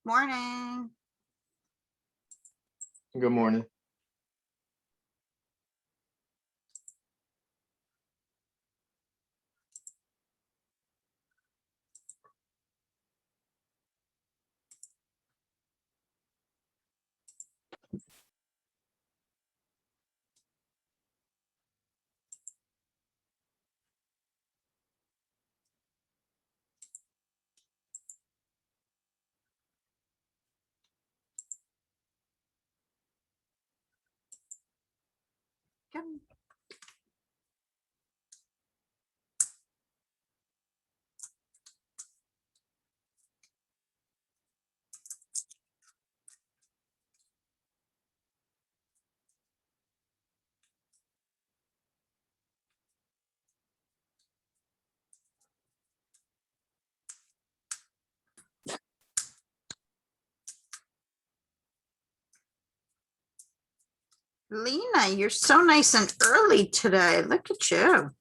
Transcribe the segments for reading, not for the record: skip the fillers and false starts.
Morning. Good morning. Come. Lena, you're so nice and early today. Look at you.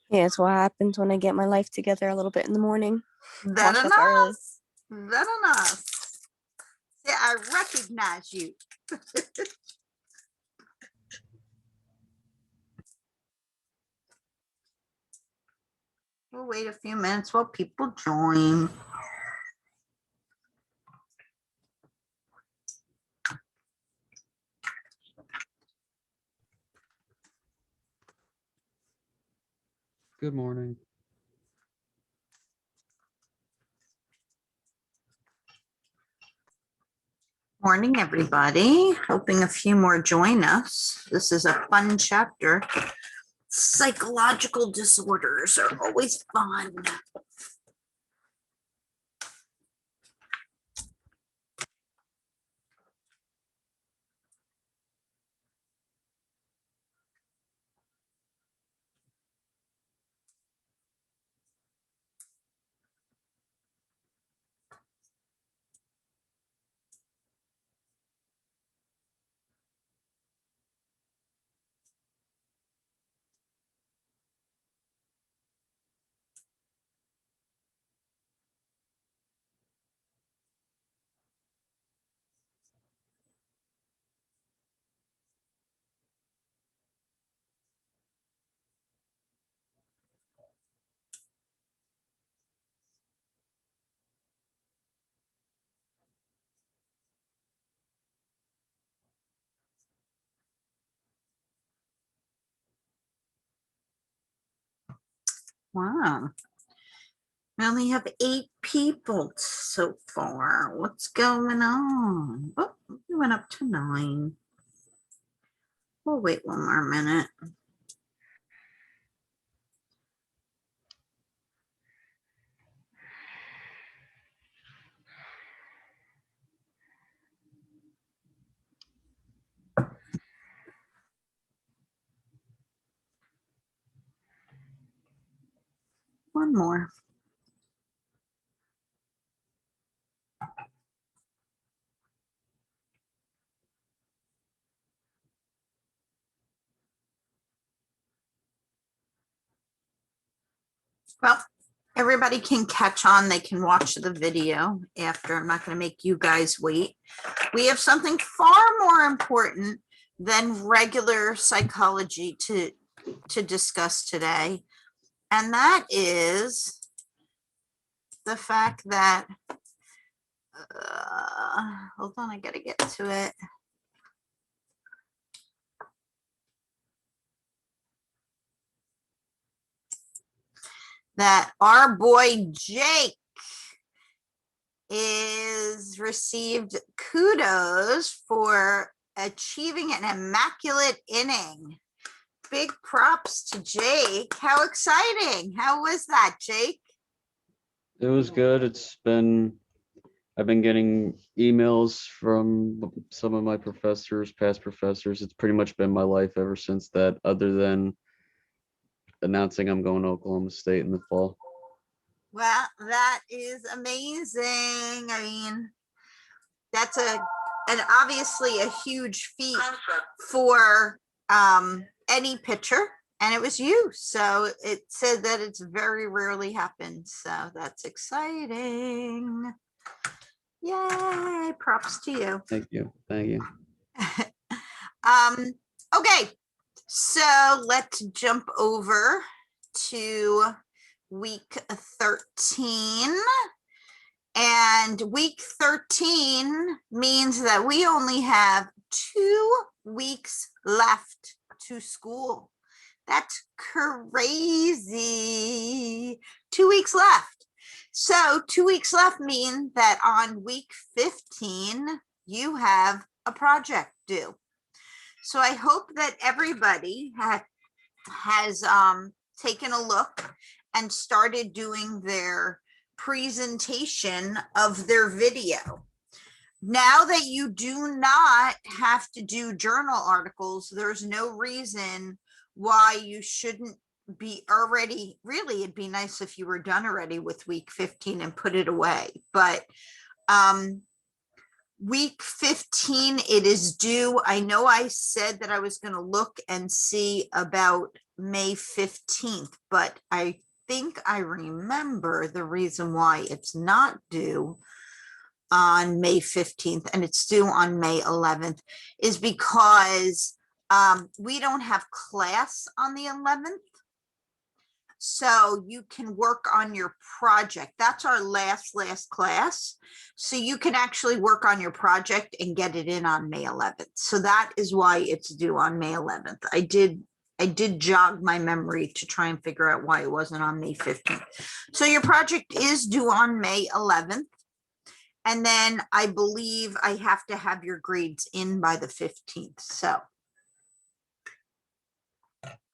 Yeah, it's what happens when I get my life together a little bit in the morning. That Wash up early. enough. That enough. Yeah, I recognize you. We'll wait a few minutes while people join. Good morning. Morning, everybody. Hoping a few more join us. This is a fun chapter. Psychological disorders are always fun. Wow. We only have 8 people so far. What's going on? Oh, we went up to 9. We'll wait one more minute. One more. Well, everybody can catch on. They can watch the video after. I'm not going to make you guys wait. We have something far more important than regular psychology to discuss today. And that is the fact that, hold on, I got to get to it. That our boy Jake is received kudos for achieving an immaculate inning. Big props to Jake. How exciting. How was that, Jake? It was good. I've been getting emails from some of my professors, past professors. It's pretty much been my life ever since that, other than announcing I'm going to Oklahoma State in the fall. Well, that is amazing. I mean, that's and obviously a huge feat for any pitcher. And it was you. So it said that it's very rarely happened. So that's exciting. Yay, props to you. Thank you. Thank you. Okay, so let's jump over to week 13. And week 13 means that we only have 2 weeks left to school. That's crazy. 2 weeks left. So 2 weeks left mean that on week 15, you have a project due. So I hope that everybody has taken a look and started doing their presentation of their video. Now that you do not have to do journal articles, there's no reason why you shouldn't be already. Really, it'd be nice if you were done already with week 15 and put it away. But week 15, it is due. I know I said that I was going to look and see about May 15th, but I think I remember the reason why it's not due on May 15th and it's due on May 11th is because we don't have class on the 11th. So you can work on your project. That's our last class. So you can actually work on your project and get it in on May 11th. So that is why it's due on May 11th. I did jog my memory to try and figure out why it wasn't on May 15th. So your project is due on May 11th. And then I believe I have to have your grades in by the 15th. So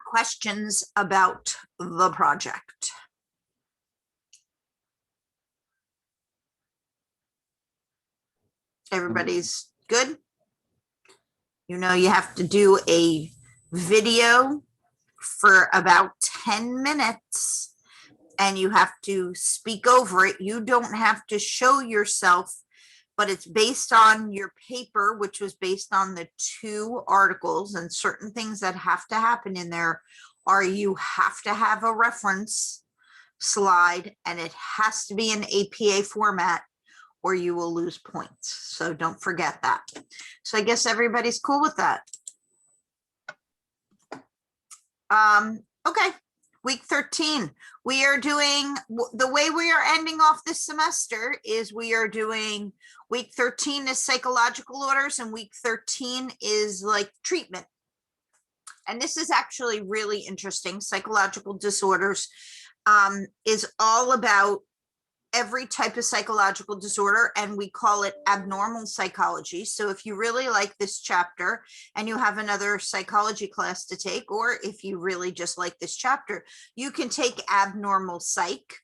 questions about the project? Everybody's good? You know, you have to do a video for about 10 minutes and you have to speak over it. You don't have to show yourself, but it's based on your paper, which was based on the 2 articles, and certain things that have to happen in there are you have to have a reference slide and it has to be in APA format or you will lose points. So don't forget that. So I guess everybody's cool with that. Okay, week 13. We are doing, the way we are ending off this semester is we are doing week 13 is psychological orders and week 13 is like treatment. And this is actually really interesting. Psychological disorders is all about every type of psychological disorder, and we call it abnormal psychology. So if you really like this chapter and you have another psychology class to take, or if you really just like this chapter, you can take abnormal psych.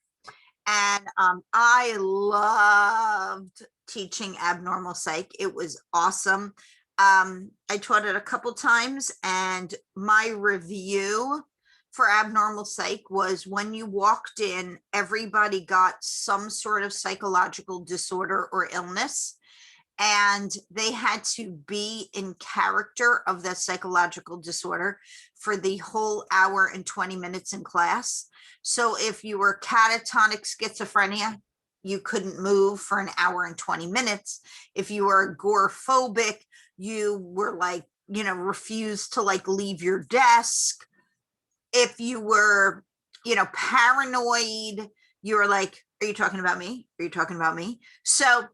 And I loved teaching abnormal psych. It was awesome. I taught it a couple times, and my review for abnormal psych was when you walked in, everybody got some sort of psychological disorder or illness, and they had to be in character of the psychological disorder for the whole hour and 20 minutes in class. So if you were catatonic schizophrenia, you couldn't move for an hour and 20 minutes. If you were agoraphobic, you were like, you know, refused to like leave your desk. If you were, you know, paranoid, you were like, are you talking about me? Are you talking about me? So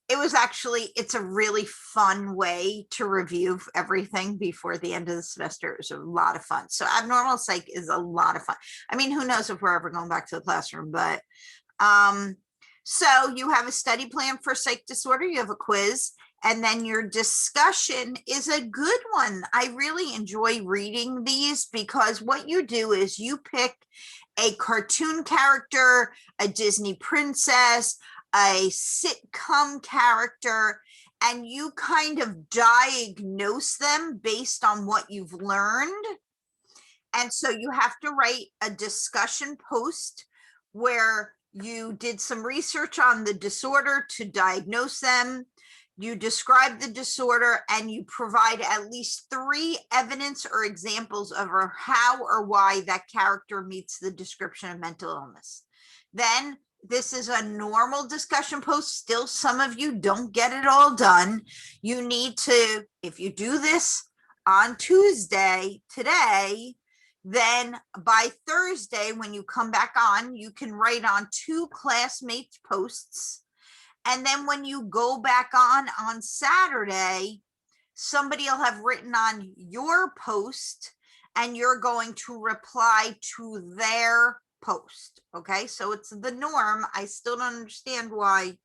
it was actually, it's a really fun way to review everything before the end of the semester. It was a lot of fun. So abnormal psych is a lot of fun. I mean, who knows if we're ever going back to the classroom, but so you have a study plan for psych disorder, you have a quiz, and then your discussion is a good one. I really enjoy reading these because what you do is you pick a cartoon character, a Disney princess, a sitcom character, and you kind of diagnose them based on what you've learned. And so you have to write a discussion post where you did some research on the disorder to diagnose them. You describe the disorder and you provide at least 3 evidence or examples of how or why that character meets the description of mental illness. Then this is a normal discussion post. Still, some of you don't get it all done. You need to, if you do this on Tuesday, today, then by Thursday, when you come back on, you can write on 2 classmates' posts. And then when you go back on Saturday, somebody will have written on your post and you're going to reply to their post. Okay, so it's the norm. I still don't understand why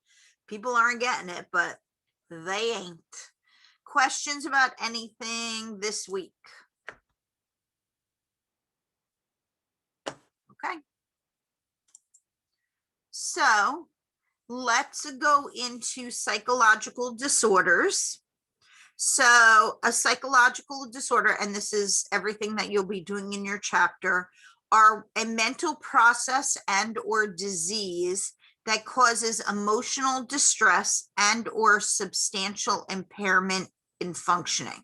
people aren't getting it, but they ain't. Questions about anything this week? Okay. So let's go into psychological disorders. So a psychological disorder, and this is everything that you'll be doing in your chapter, are a mental process and or disease that causes emotional distress and or substantial impairment in functioning.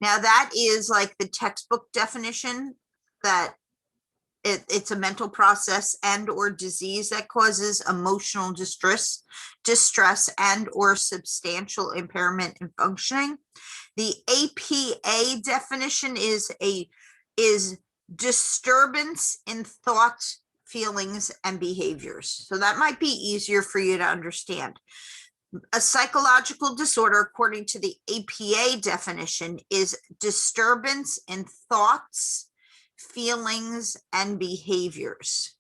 Now that is like the textbook definition, that it's a mental process and or disease that causes emotional distress and or substantial impairment in functioning. The APA definition is disturbance in thoughts, feelings, and behaviors. So that might be easier for you to understand. A psychological disorder, according to the APA definition, is disturbance in thoughts, feelings, and behaviors.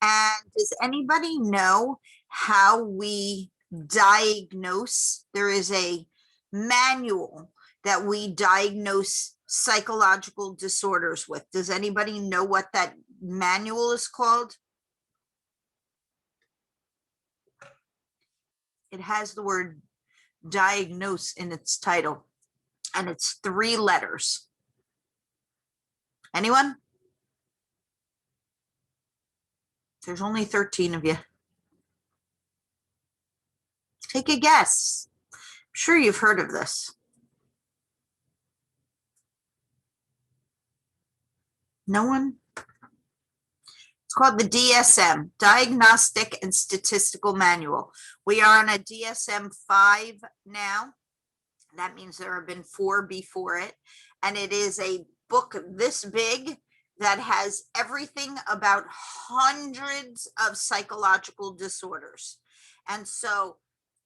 And does anybody know how we diagnose? There is a manual that we diagnose psychological disorders with. Does anybody know what that manual is called? It has the word diagnose in its title, and it's 3 letters. Anyone? There's only 13 of you. Take a guess. I'm sure you've heard of this. No one? It's called the DSM, Diagnostic and Statistical Manual. We are on a DSM-5 now. That means there have been 4 before it. And it is a book this big that has everything about hundreds of psychological disorders. And so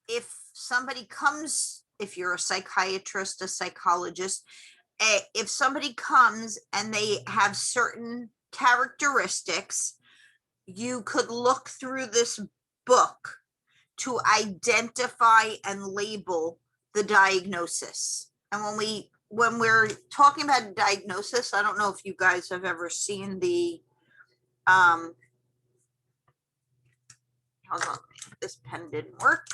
if somebody comes, if you're a psychiatrist, a psychologist, if somebody comes and they have certain characteristics, you could look through this book to identify and label the diagnosis. And when we're talking about diagnosis, I don't know if you guys have ever seen the hold on, this pen didn't work.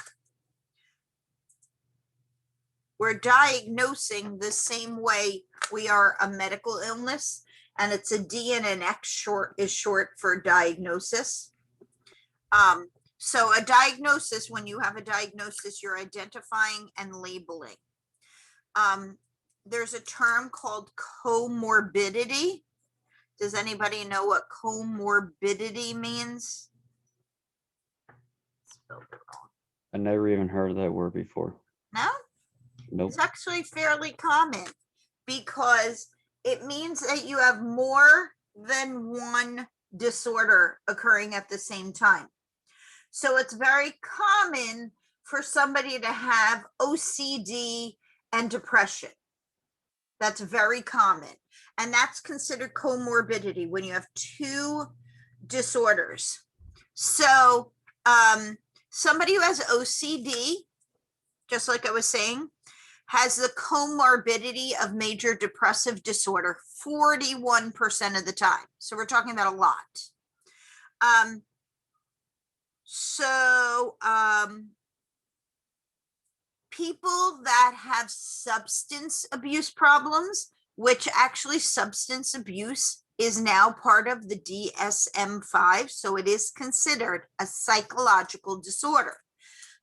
We're diagnosing the same way we are a medical illness, and it's a D and an X is short for diagnosis. So a diagnosis, when you have a diagnosis, you're identifying and labeling. There's a term called comorbidity. Does anybody know what comorbidity means? I never even heard of that word before. No? Nope. It's actually fairly common because it means that you have more than one disorder occurring at the same time. So it's very common for somebody to have OCD and depression. That's very common. And that's considered comorbidity when you have 2 disorders. So somebody who has OCD, just like I was saying, has the comorbidity of major depressive disorder 41% of the time. So we're talking about a lot. People that have substance abuse problems, which actually substance abuse is now part of the DSM-5, so it is considered a psychological disorder.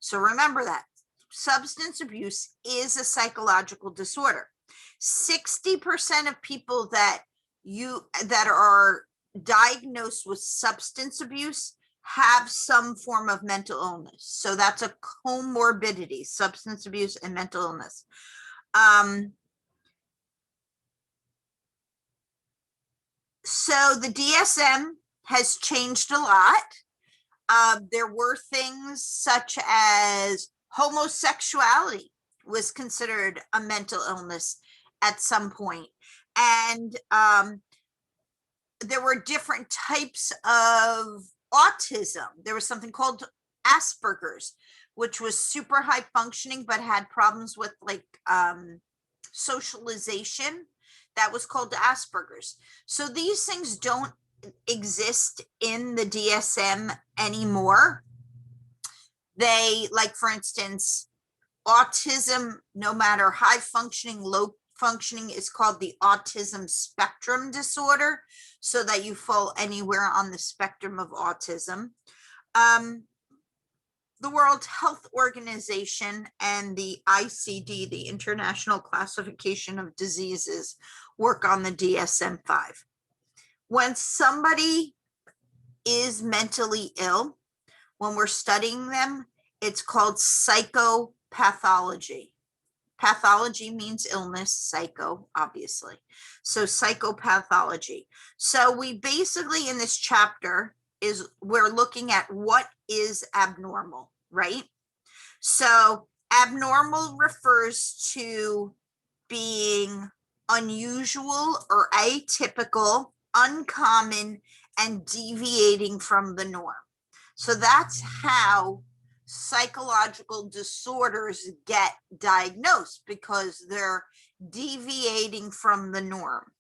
So remember that substance abuse is a psychological disorder. 60% of people that are diagnosed with substance abuse have some form of mental illness. So that's a comorbidity, substance abuse and mental illness. So the DSM has changed a lot. There were things such as homosexuality was considered a mental illness at some point. And there were different types of autism. There was something called Asperger's, which was super high functioning, but had problems with like socialization. That was called Asperger's. So these things don't exist in the DSM anymore. They, like, for instance, autism, no matter high functioning, low functioning, is called the autism spectrum disorder, so that you fall anywhere on the spectrum of autism. The World Health Organization and the ICD, the International Classification of Diseases, work on the DSM-5. When somebody is mentally ill, when we're studying them, it's called psychopathology. Pathology means illness, psycho, obviously. So psychopathology. So we basically, in this chapter, we're looking at what is abnormal, right? So abnormal refers to being unusual or atypical, uncommon, and deviating from the norm. So that's how psychological disorders get diagnosed, because they're deviating from the norm.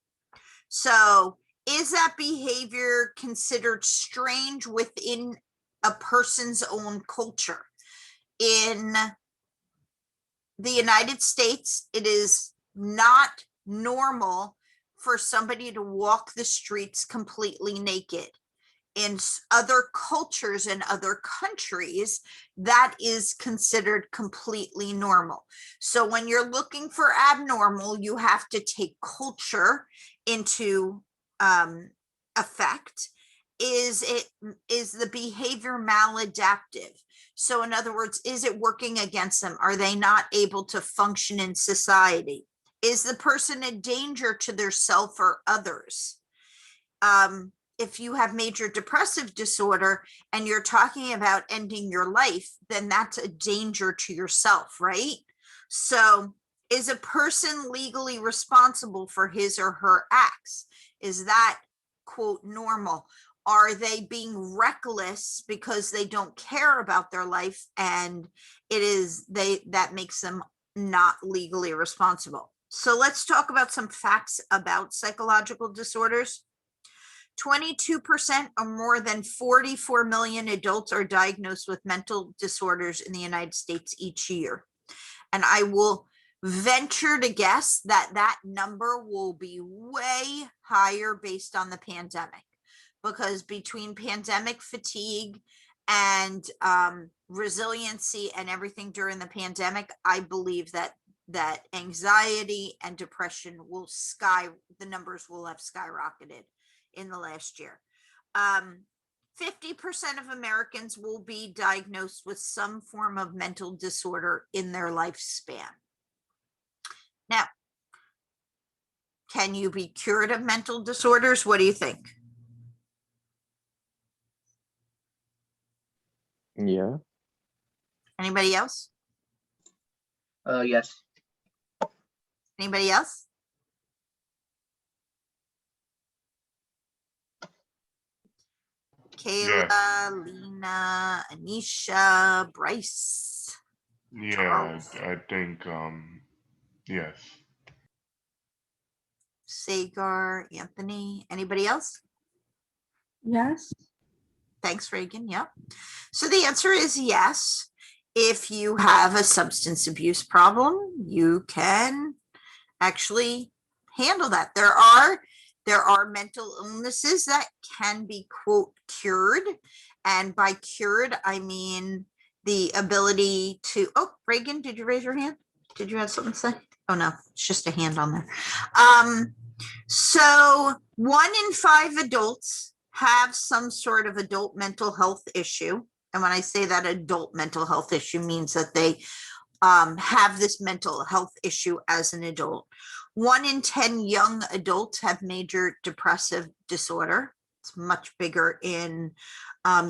So is that behavior considered strange within a person's own culture? In the United States, it is not normal for somebody to walk the streets completely naked. In other cultures and other countries, that is considered completely normal. So when you're looking for abnormal, you have to take culture into effect. Is the behavior maladaptive? So in other words, is it working against them? Are they not able to function in society? Is the person a danger to their self or others? If you have major depressive disorder and you're talking about ending your life, then that's a danger to yourself, right? So is a person legally responsible for his or her acts? Is that, quote, normal? Are they being reckless because they don't care about their life, and that makes them not legally responsible? So let's talk about some facts about psychological disorders. 22% or more than 44 million adults are diagnosed with mental disorders in the United States each year. And I will venture to guess that that number will be way higher based on the pandemic, because between pandemic fatigue and resiliency and everything during the pandemic, I believe that anxiety and depression the numbers will have skyrocketed in the last year. 50% of Americans will be diagnosed with some form of mental disorder in their lifespan. Now, can you be cured of mental disorders? What do you think? Yeah. Anybody else? Yes. Anybody else? Kayla, Lena, Anisha, Bryce. Yeah, Charles. I think, yes. Sagar, Anthony, anybody else? Yes. Thanks, Reagan. Yep. So the answer is yes. If you have a substance abuse problem, you can actually handle that. There are mental illnesses that can be, quote, cured. And by cured, I mean the ability to, oh, Reagan, did you raise your hand? Did you have something to say? Oh, no, it's just a hand on there. So 1 in 5 adults have some sort of adult mental health issue. And when I say that adult mental health issue means that they have this mental health issue as an adult. 1 in 10 young adults have major depressive disorder. It's much bigger in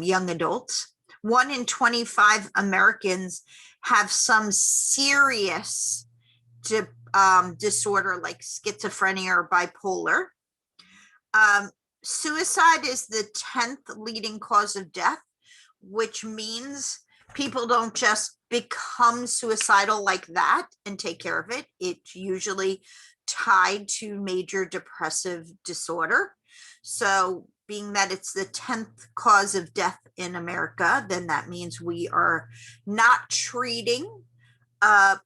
young adults. 1 in 25 Americans have some serious disorder like schizophrenia or bipolar. Suicide is the 10th leading cause of death, which means people don't just become suicidal like that and take care of it. It's usually tied to major depressive disorder. So being that it's the 10th cause of death in America, then that means we are not treating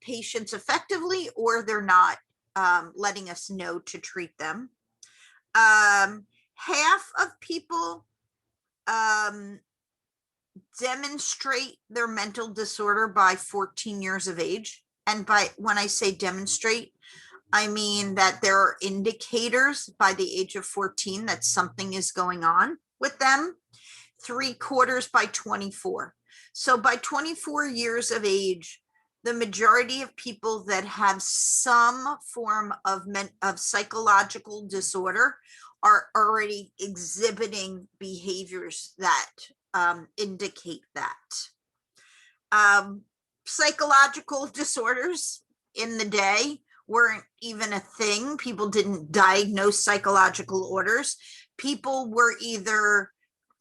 patients effectively, or they're not letting us know to treat them. Half of people demonstrate their mental disorder by 14 years of age. And by when I say demonstrate, I mean that there are indicators by the age of 14 that something is going on with them. 3/4 by 24. So by 24 years of age, the majority of people that have some form of psychological disorder are already exhibiting behaviors that indicate that. Psychological disorders in the day weren't even a thing. People didn't diagnose psychological orders. People were either,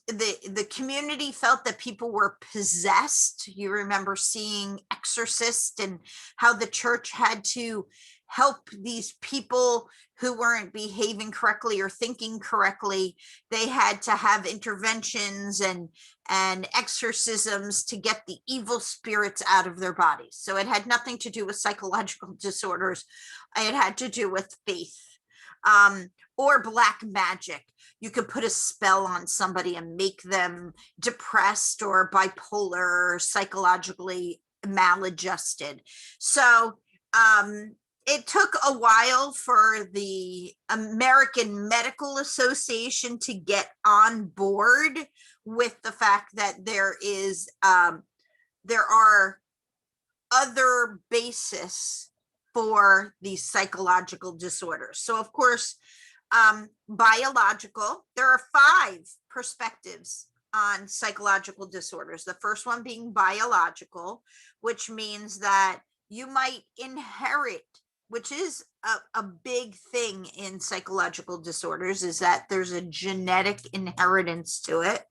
the community felt that people were possessed. You remember seeing Exorcist and how the church had to help these people who weren't behaving correctly or thinking correctly. They had to have interventions and exorcisms to get the evil spirits out of their bodies. So it had nothing to do with psychological disorders. It had to do with faith, or black magic. You could put a spell on somebody and make them depressed or bipolar or psychologically maladjusted. So it took a while for the American Medical Association to get on board with the fact that there are other bases for these psychological disorders. So of course, biological, there are 5 perspectives on psychological disorders. The first one being biological, which means that you might inherit, which is a big thing in psychological disorders, is that there's a genetic inheritance to it.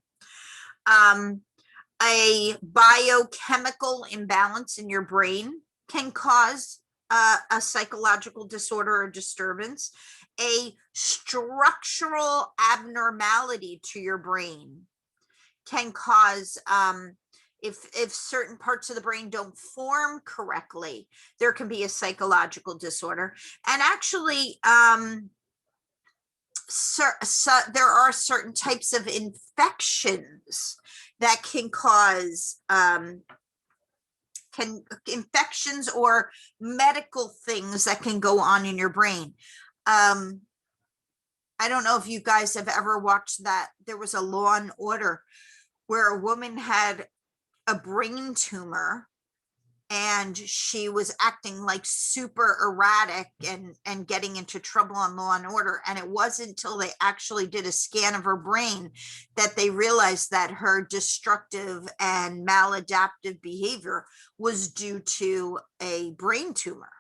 A biochemical imbalance in your brain can cause a psychological disorder or disturbance. A structural abnormality to your brain can cause, if certain parts of the brain don't form correctly, there can be a psychological disorder. And actually, there are certain types of infections that can cause infections or medical things that can go on in your brain. I don't know if you guys have ever watched that. There was a Law and Order where a woman had a brain tumor and she was acting like super erratic and getting into trouble on Law and Order. And it wasn't until they actually did a scan of her brain that they realized that her destructive and maladaptive behavior was due to a brain tumor.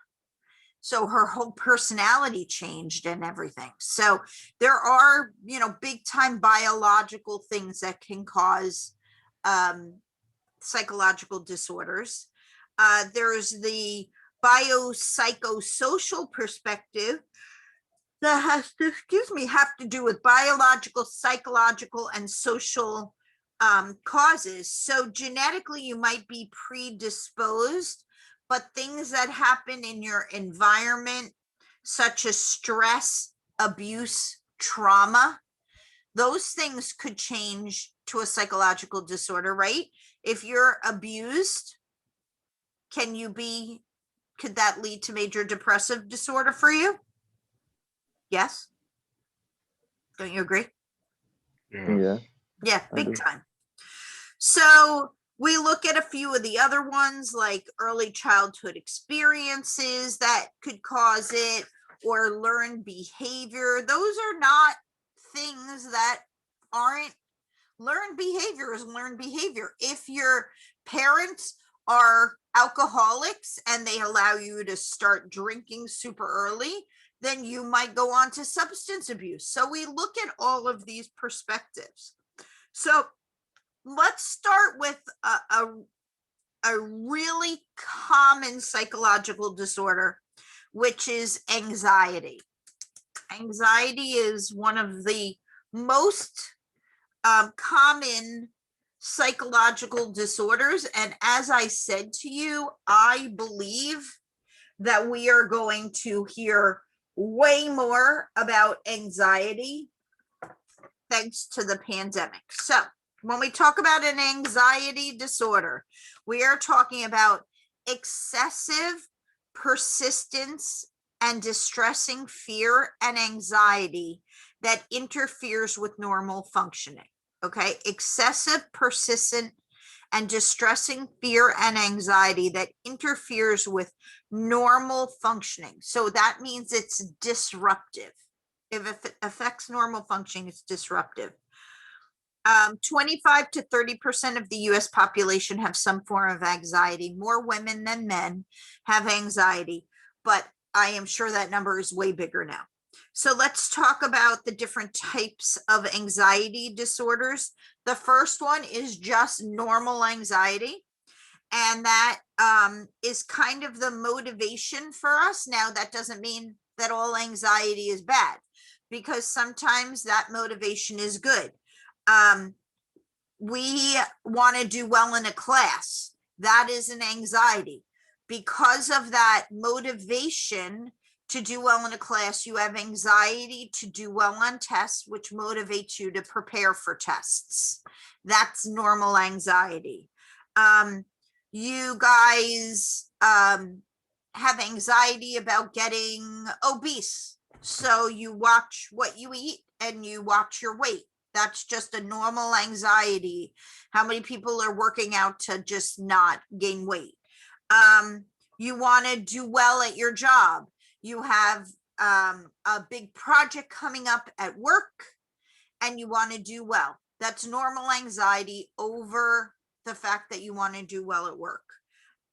So her whole personality changed and everything. So there are, big time biological things that can cause psychological disorders. There's the biopsychosocial perspective that has to, have to do with biological, psychological, and social causes. So genetically, you might be predisposed, but things that happen in your environment, such as stress, abuse, trauma, those things could change to a psychological disorder, right? If you're abused, could that lead to major depressive disorder for you? Yes? Don't you agree? Yes. Yeah, I big do. time. So we look at a few of the other ones like early childhood experiences that could cause it, or learned behavior. Those are not things that aren't learned behavior is learned behavior. If your parents are alcoholics and they allow you to start drinking super early, then you might go on to substance abuse. So we look at all of these perspectives. So let's start with a really common psychological disorder, which is anxiety. Anxiety is one of the most common psychological disorders. And as I said to you, I believe that we are going to hear way more about anxiety thanks to the pandemic. So when we talk about an anxiety disorder, we are talking about excessive persistence and distressing fear and anxiety that interferes with normal functioning. Okay, excessive, persistent, and distressing fear and anxiety that interferes with normal functioning. So that means it's disruptive. If it affects normal functioning, it's disruptive. 25 to 30% of the US population have some form of anxiety. More women than men have anxiety, but I am sure that number is way bigger now. So let's talk about the different types of anxiety disorders. The first one is just normal anxiety. And that is kind of the motivation for us. Now, that doesn't mean that all anxiety is bad, because sometimes that motivation is good. We want to do well in a class. That is an anxiety. Because of that motivation to do well in a class, you have anxiety to do well on tests, which motivates you to prepare for tests. That's normal anxiety. You guys have anxiety about getting obese. So you watch what you eat and you watch your weight. That's just a normal anxiety. How many people are working out to just not gain weight? You want to do well at your job. You have a big project coming up at work and you want to do well. That's normal anxiety over the fact that you want to do well at work.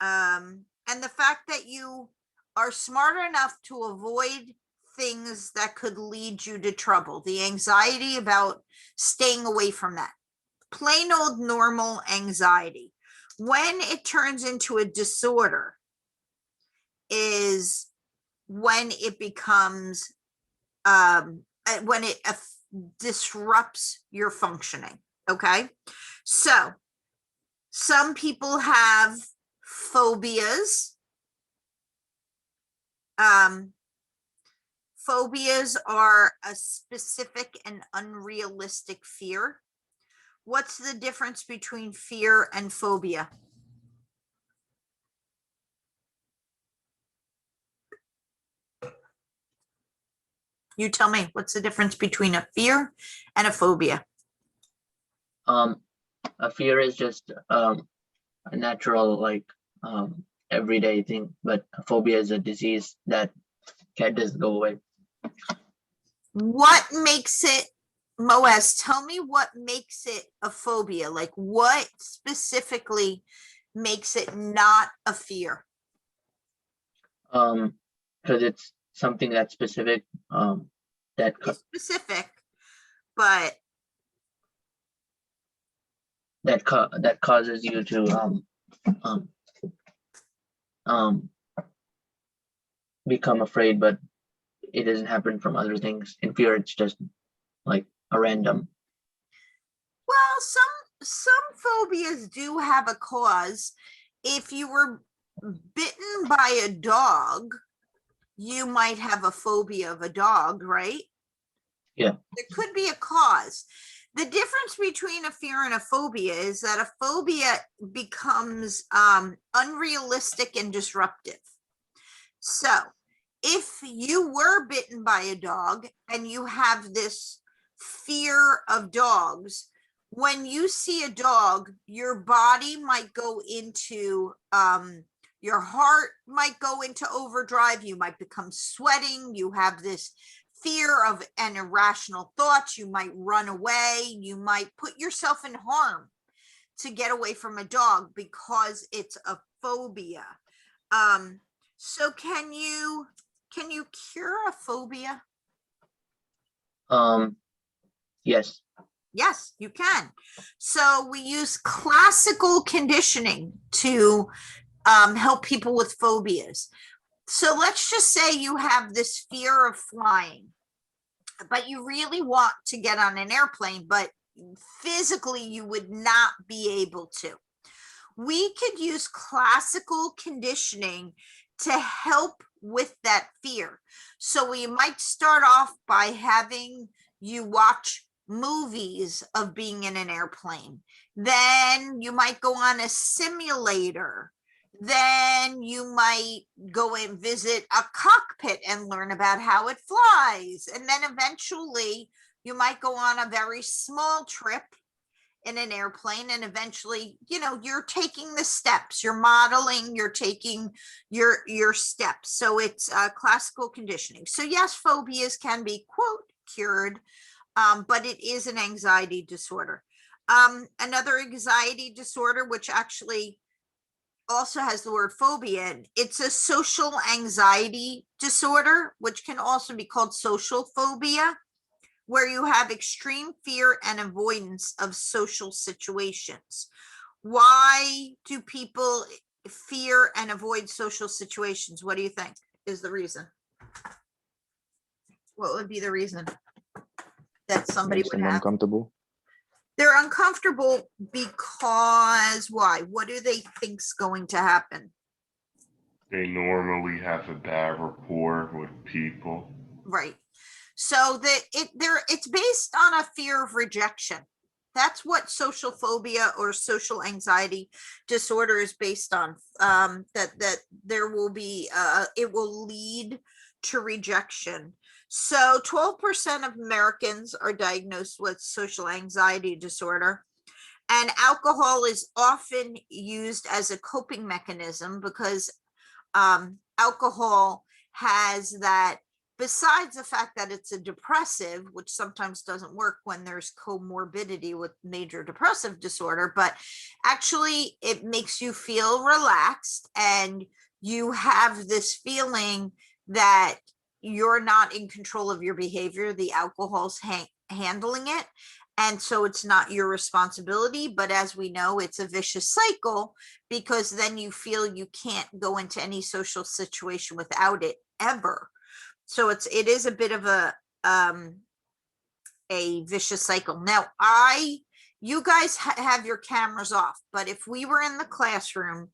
And the fact that you are smart enough to avoid things that could lead you to trouble. The anxiety about staying away from that. Plain old normal anxiety. When it turns into a disorder is when it becomes, when it disrupts your functioning. Okay. So some people have phobias. Phobias are a specific and unrealistic fear. What's the difference between fear and phobia? You tell me, what's the difference between a fear and a phobia? A fear is just a natural, like everyday thing, but a phobia is a disease that can't just go away. What makes it, Moaz, tell me what makes it a phobia? Like what specifically makes it not a fear? Because it's something that's specific, It's specific, but that causes you to become afraid, but it doesn't happen from other things. In fear, it's just like a random. well, some phobias do have a cause. If you were bitten by a dog, you might have a phobia of a dog, right? Yeah. There could be a cause. The difference between a fear and a phobia is that a phobia becomes unrealistic and disruptive. So if you were bitten by a dog and you have this fear of dogs, when you see a dog, your body might go into, your heart might go into overdrive, you might become sweating, you have this fear of and irrational thoughts, you might run away, you might put yourself in harm to get away from a dog because it's a phobia. So can you cure a phobia? Yes. Yes, you can. So we use classical conditioning to help people with phobias. So let's just say you have this fear of flying, but you really want to get on an airplane, but physically you would not be able to. We could use classical conditioning to help with that fear. So we might start off by having you watch movies of being in an airplane. Then you might go on a simulator. Then you might go and visit a cockpit and learn about how it flies. And then eventually you might go on a very small trip in an airplane, and eventually, you know, you're taking the steps, you're modeling, you're taking your steps. So it's classical conditioning. So yes, phobias can be, quote, cured, but it is an anxiety disorder. Another anxiety disorder, which actually also has the word phobia in, it's a social anxiety disorder, which can also be called social phobia, where you have extreme fear and avoidance of social situations. Why do people fear and avoid social situations? What do you think is the reason? What would be the reason that somebody Makes would them have? uncomfortable. They're uncomfortable because why? What do they think's going to happen? They normally have a bad rapport with people. Right. So that it's based on a fear of rejection. That's what social phobia or social anxiety disorder is based on. That there will be it will lead to rejection. So 12% of Americans are diagnosed with social anxiety disorder. And alcohol is often used as a coping mechanism because alcohol has that, besides the fact that it's a depressive, which sometimes doesn't work when there's comorbidity with major depressive disorder, but actually it makes you feel relaxed and you have this feeling that you're not in control of your behavior. The alcohol's handling it. And so it's not your responsibility, but as we know, it's a vicious cycle because then you feel you can't go into any social situation without it ever. So it is a bit of a vicious cycle. Now, you guys have your cameras off, but if we were in the classroom,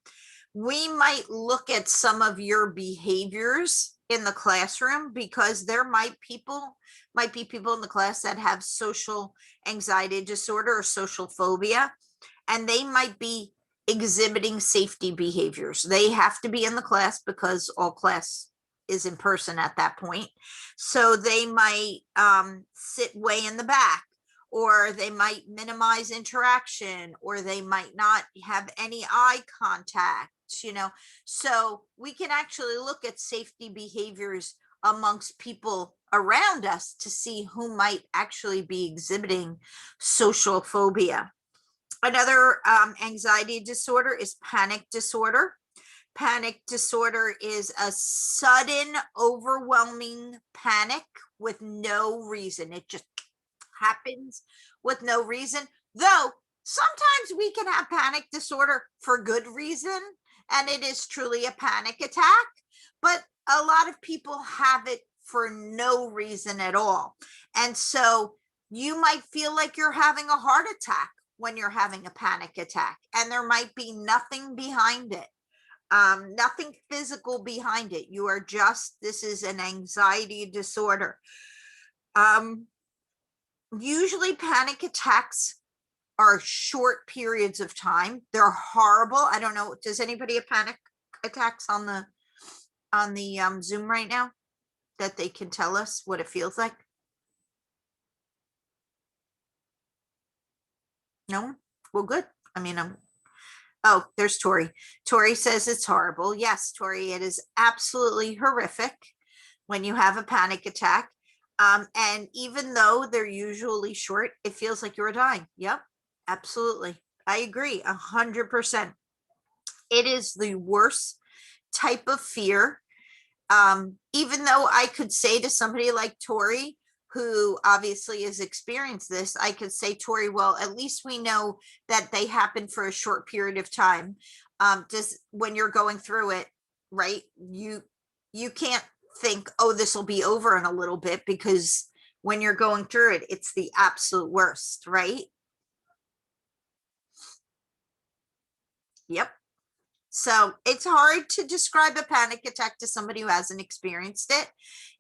we might look at some of your behaviors in the classroom because there might be people in the class that have social anxiety disorder or social phobia, and they might be exhibiting safety behaviors. They have to be in the class because all class is in person at that point. So they might sit way in the back, or they might minimize interaction, or they might not have any eye contact, you know. So we can actually look at safety behaviors amongst people around us to see who might actually be exhibiting social phobia. Another anxiety disorder is panic disorder. Panic disorder is a sudden, overwhelming panic with no reason. It just happens with no reason. Though sometimes we can have panic disorder for good reason, and it is truly a panic attack. But a lot of people have it for no reason at all. And so you might feel like you're having a heart attack when you're having a panic attack, and there might be nothing behind it. Nothing physical behind it. You are just, this is an anxiety disorder. usually panic attacks are short periods of time. They're horrible. I don't know. Does anybody have panic attacks on the Zoom right now that they can tell us what it feels like? No? Well, good. I mean, oh, there's Tori. Tori says it's horrible. Yes, Tori, it is absolutely horrific when you have a panic attack. And even though they're usually short, it feels like you're dying. Yep, absolutely. I agree 100%. It is the worst type of fear. Even though I could say to somebody like Tori, who obviously has experienced this, I could say, Tori, well, at least we know that they happen for a short period of time. When you're going through it, right? You can't think, oh, this will be over in a little bit, because when you're going through it, it's the absolute worst, right? Yep. So it's hard to describe a panic attack to somebody who hasn't experienced it.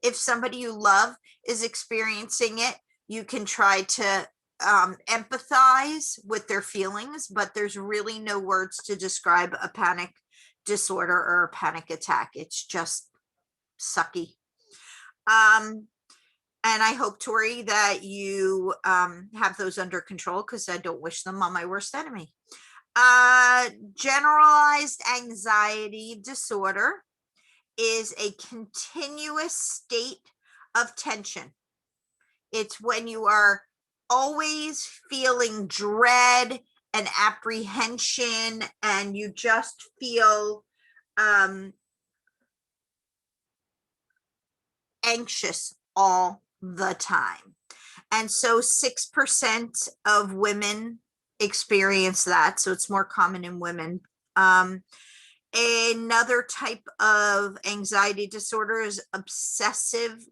If somebody you love is experiencing it, you can try to empathize with their feelings, but there's really no words to describe a panic disorder or a panic attack. It's just sucky. And I hope, Tori, that you have those under control, because I don't wish them on my worst enemy. Generalized anxiety disorder is a continuous state of tension. It's when you are always feeling dread and apprehension, and you just feel anxious all the time. And so 6% of women experience that, so it's more common in women. Another type of anxiety disorder is obsessive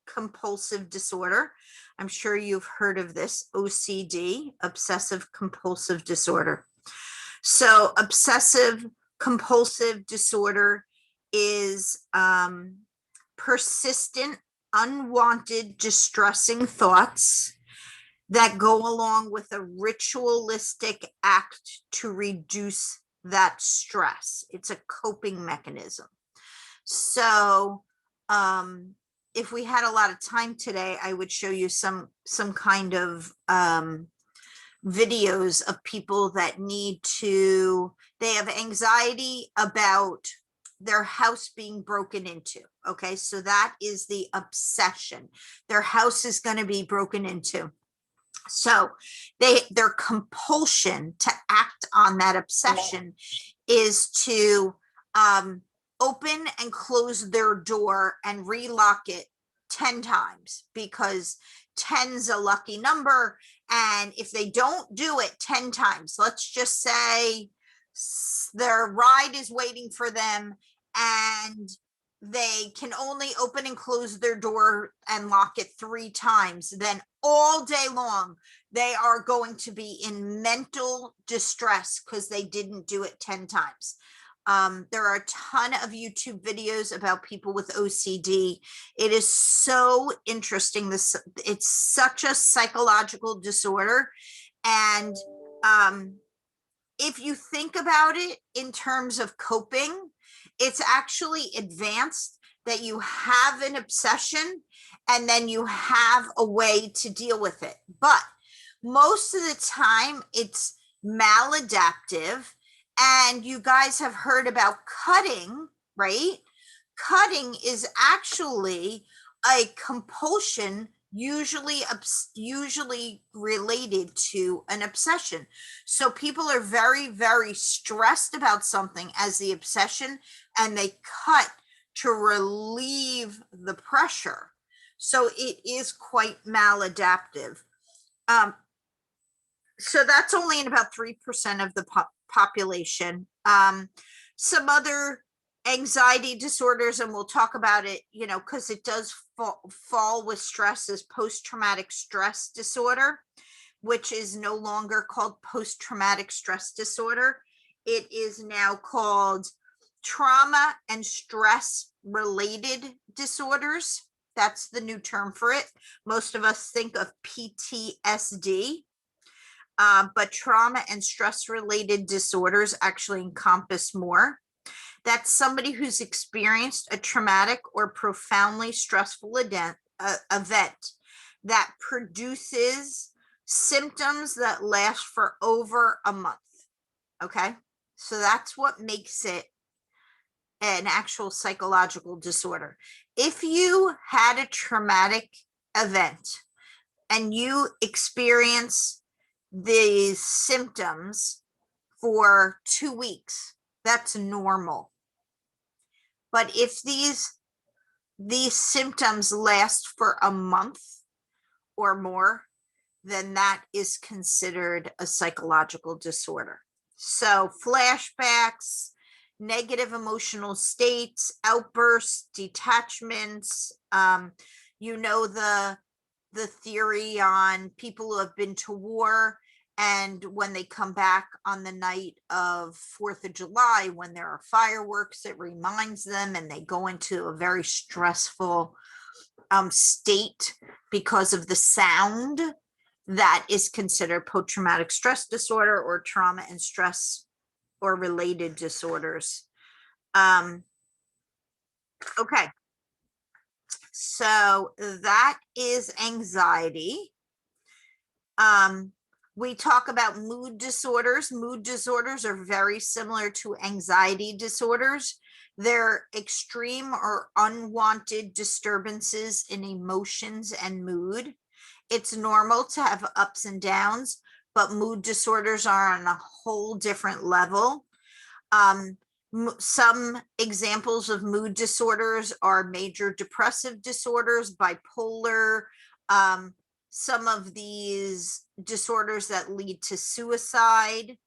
compulsive disorder. I'm sure you've heard of this, OCD, obsessive compulsive disorder. So obsessive compulsive disorder is persistent, unwanted, distressing thoughts that go along with a ritualistic act to reduce that stress. It's a coping mechanism. So if we had a lot of time today, I would show you some kind of videos of people that they have anxiety about their house being broken into. Okay, so that is the obsession. Their house is going to be broken into. So their compulsion to act on that obsession is to open and close their door and relock it 10 times, because 10's a lucky number. And if they don't do it 10 times, let's just say their ride is waiting for them and they can only open and close their door and lock it 3 times, then all day long they are going to be in mental distress because they didn't do it 10 times. There are a ton of YouTube videos about people with OCD. It is so interesting. It's such a psychological disorder. And if you think about it in terms of coping, it's actually advanced, that you have an obsession and then you have a way to deal with it. But most of the time it's maladaptive. And you guys have heard about cutting, right? Cutting is actually a compulsion, usually related to an obsession. So people are very, very stressed about something as the obsession, and they cut to relieve the pressure. So it is quite maladaptive. So that's only in about 3% of the population. Some other anxiety disorders, and we'll talk about it, because it does fall with stress, is post-traumatic stress disorder, which is no longer called post-traumatic stress disorder. It is now called trauma and stress related disorders. That's the new term for it. Most of us think of PTSD, but trauma and stress-related disorders actually encompass more. That's somebody who's experienced a traumatic or profoundly stressful event that produces symptoms that last for over a month. Okay, so that's what makes it an actual psychological disorder. If you had a traumatic event and you experience these symptoms for 2 weeks, that's normal. But if these symptoms last for a month or more, then that is considered a psychological disorder. So flashbacks, negative emotional states, outbursts, detachments, you know, the theory on people who have been to war, and when they come back on the night of 4th of July, when there are fireworks, it reminds them, and they go into a very stressful state because of the sound. That is considered post-traumatic stress disorder or trauma and stress or related disorders. Okay. So that is anxiety. We talk about mood disorders. Mood disorders are very similar to anxiety disorders. They're extreme or unwanted disturbances in emotions and mood. It's normal to have ups and downs, but mood disorders are on a whole different level. Some examples of mood disorders are major depressive disorders, bipolar, some of these disorders that lead to suicide.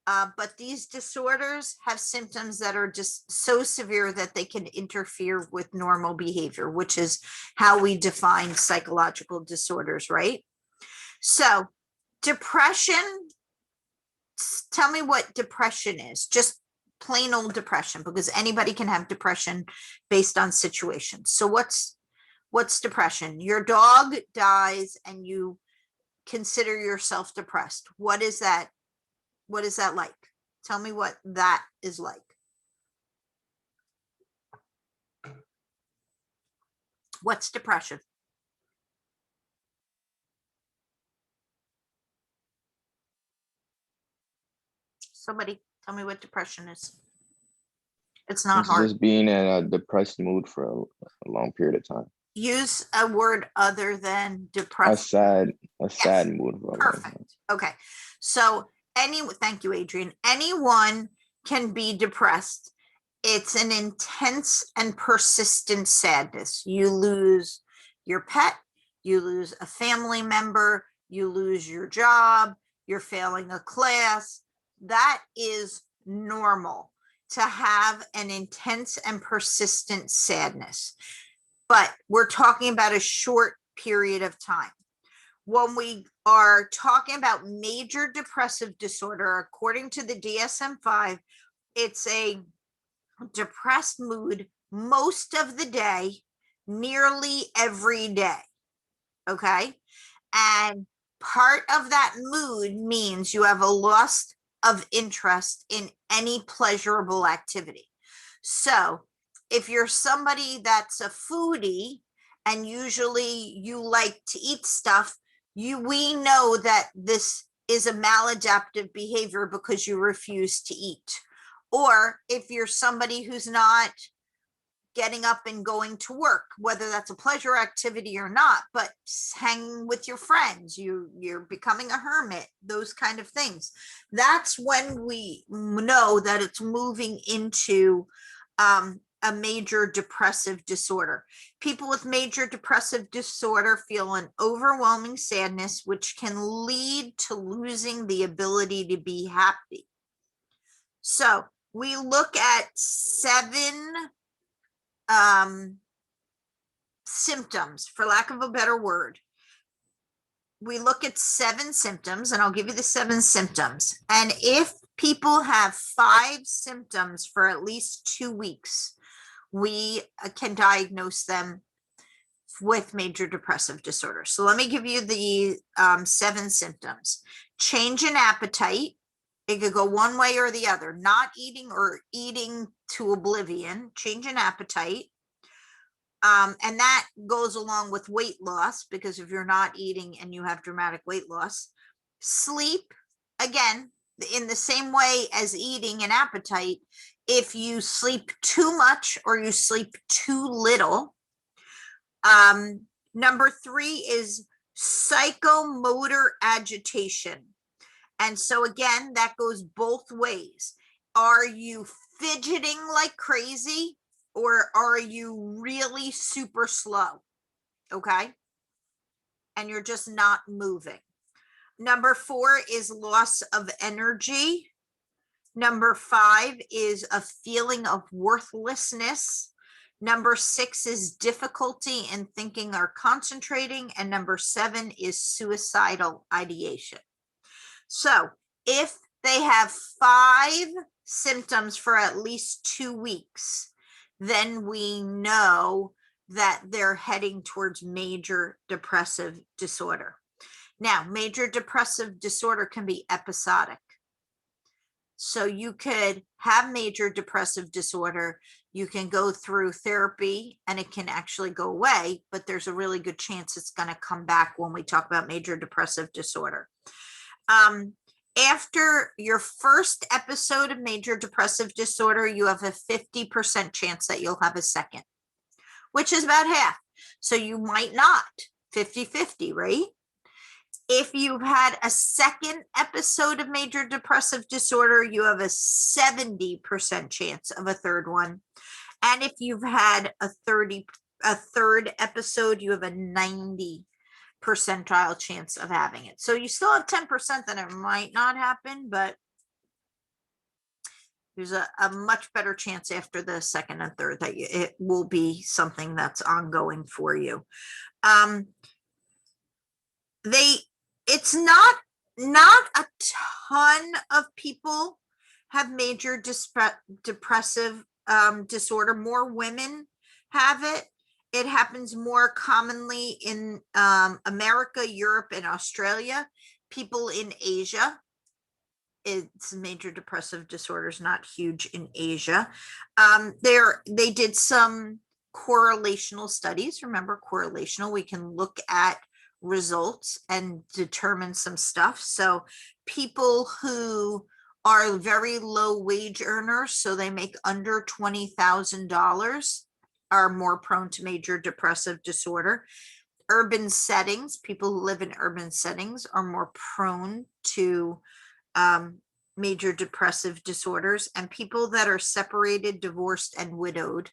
But these disorders have symptoms that are just so severe that they can interfere with normal behavior, which is how we define psychological disorders, right? So depression, tell me what depression is, just plain old depression, because anybody can have depression based on situations. So what's depression? Your dog dies and you consider yourself depressed. What is that? What is that like? Tell me what that is like. What's depression? Somebody tell me what depression is. It's not It's hard. just being in a depressed mood for a long period of time. Use a word other than A depressed. sad Yes. mood for a long time. Perfect. Okay. So thank you, Adrian. Anyone can be depressed. It's an intense and persistent sadness. You lose your pet, you lose a family member, you lose your job, you're failing a class. That is normal to have an intense and persistent sadness. But we're talking about a short period of time. When we are talking about major depressive disorder, according to the DSM-5, it's a depressed mood most of the day, nearly every day. Okay. And part of that mood means you have a loss of interest in any pleasurable activity. So if you're somebody that's a foodie and usually you like to eat stuff, we know that this is a maladaptive behavior because you refuse to eat. Or if you're somebody who's not getting up and going to work, whether that's a pleasure activity or not, but hanging with your friends, you're becoming a hermit, those kind of things. That's when we know that it's moving into a major depressive disorder. People with major depressive disorder feel an overwhelming sadness, which can lead to losing the ability to be happy. So we look at 7 symptoms, for lack of a better word. We look at 7 symptoms, and I'll give you the 7 symptoms. And if people have 5 symptoms for at least 2 weeks, we can diagnose them with major depressive disorder. So let me give you the 7 symptoms. Change in appetite. It could go one way or the other, not eating or eating to oblivion, change in appetite. And that goes along with weight loss, because if you're not eating and you have dramatic weight loss. Sleep, again, in the same way as eating and appetite, if you sleep too much or you sleep too little. Number 3 is psychomotor agitation. And so again, that goes both ways. Are you fidgeting like crazy, or are you really super slow? Okay. And you're just not moving. Number 4 is loss of energy. Number 5 is a feeling of worthlessness. Number 6 is difficulty in thinking or concentrating. And number 7 is suicidal ideation. So if they have 5 symptoms for at least 2 weeks, then we know that they're heading towards major depressive disorder. Now, major depressive disorder can be episodic. So you could have major depressive disorder, you can go through therapy and it can actually go away, but there's a really good chance it's going to come back when we talk about major depressive disorder. After your first episode of major depressive disorder, you have a 50% chance that you'll have a second, which is about half. So you might not, 50-50, right? If you've had a second episode of major depressive disorder, you have a 70% chance of a third one. And if you've had a third episode, you have a 90 percentile chance of having it. So you still have 10% that it might not happen, but there's a much better chance after the second and third that it will be something that's ongoing for you. It's not a ton of people have major depressive disorder. More women have it. It happens more commonly in America, Europe, and Australia. People in Asia, it's major depressive disorders, not huge in Asia. They did some correlational studies. Remember, correlational, we can look at results and determine some stuff. So people who are very low wage earners, so they make under $20,000, are more prone to major depressive disorder. Urban settings, people who live in urban settings are more prone to major depressive disorders, and people that are separated, divorced, and widowed.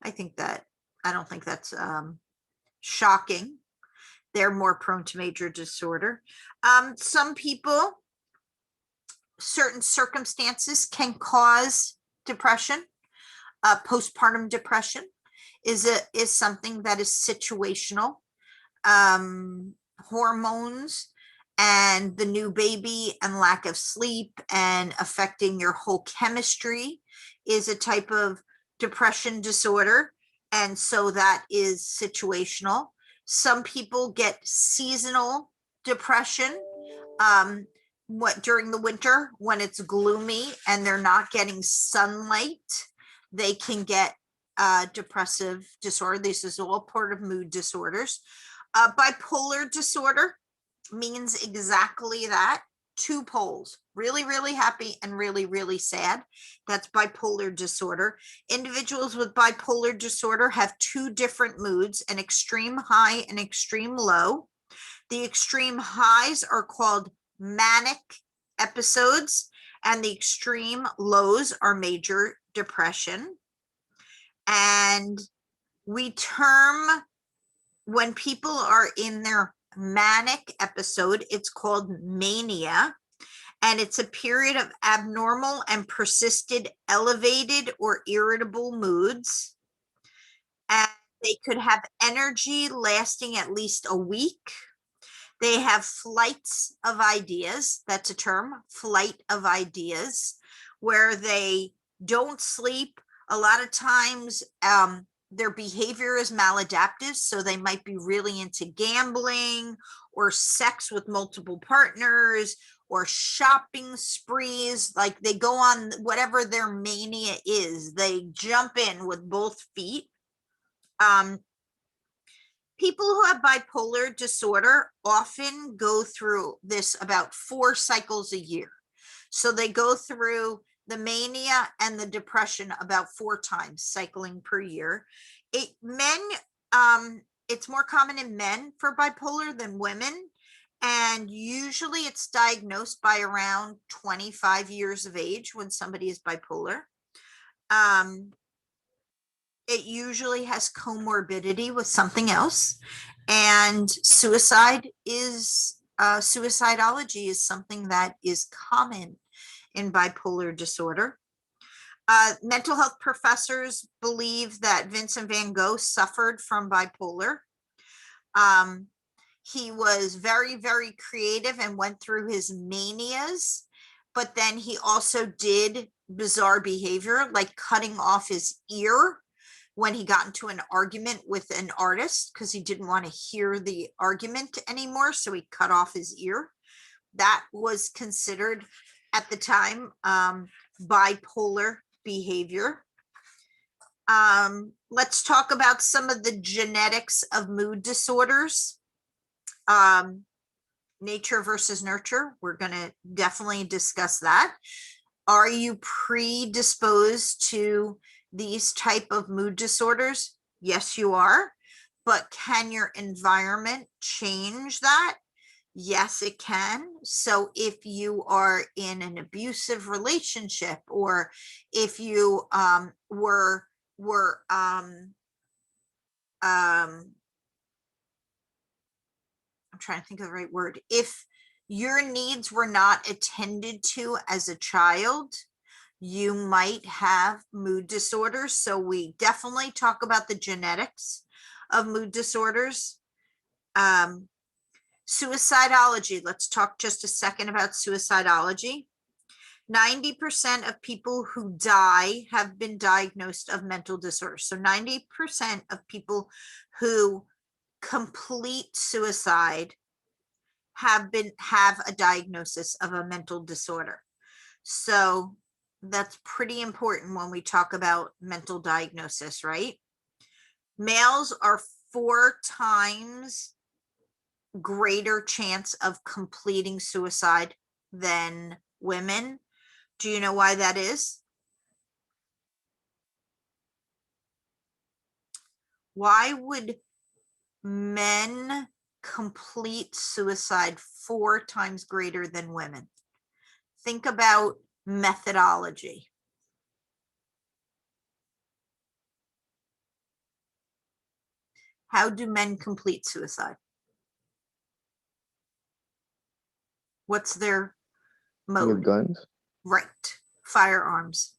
I don't think that's shocking. They're more prone to major disorder. Some people, certain circumstances can cause depression. Postpartum depression is something that is situational. Hormones and the new baby and lack of sleep and affecting your whole chemistry is a type of depression disorder. And so that is situational. Some people get seasonal depression during the winter when it's gloomy and they're not getting sunlight. They can get depressive disorder. This is all part of mood disorders. Bipolar disorder means exactly that. 2 poles, really, really happy and really, really sad. That's bipolar disorder. Individuals with bipolar disorder have 2 different moods, an extreme high and extreme low. The extreme highs are called manic episodes, and the extreme lows are major depression. And we term, when people are in their manic episode, it's called mania, and it's a period of abnormal and persisted elevated or irritable moods, and they could have energy lasting at least a week. They have flights of ideas. That's a term, flight of ideas, where they don't sleep. A lot of times their behavior is maladaptive, so they might be really into gambling or sex with multiple partners or shopping sprees. Like they go on whatever their mania is, they jump in with both feet. People who have bipolar disorder often go through this about 4 cycles a year. So they go through the mania and the depression about 4 times cycling per year. It's more common in men for bipolar than women. And usually it's diagnosed by around 25 years of age when somebody is bipolar. It usually has comorbidity with something else. And suicidology is something that is common in bipolar disorder. Mental health professors believe that Vincent van Gogh suffered from bipolar. He was very, very creative and went through his manias, but then he also did bizarre behavior, like cutting off his ear when he got into an argument with an artist because he didn't want to hear the argument anymore. So he cut off his ear. That was considered at the time bipolar behavior. Let's talk about some of the genetics of mood disorders. Nature versus nurture. We're going to definitely discuss that. Are you predisposed to these type of mood disorders? Yes, you are. But can your environment change that? Yes, it can. So if you are in an abusive relationship, or if you were I'm trying to think of the right word. If your needs were not attended to as a child, you might have mood disorders. So we definitely talk about the genetics of mood disorders. Suicidology. Let's talk just a second about suicidology. 90% of people who die have been diagnosed of mental disorders. So 90% of people who complete suicide have a diagnosis of a mental disorder. So that's pretty important when we talk about mental diagnosis, right? Males are 4 times greater chance of completing suicide than women. Do you know why that is? Why would men complete suicide 4 times greater than women? Think about methodology. How do men complete suicide? What's their mode? With guns. Right, firearms.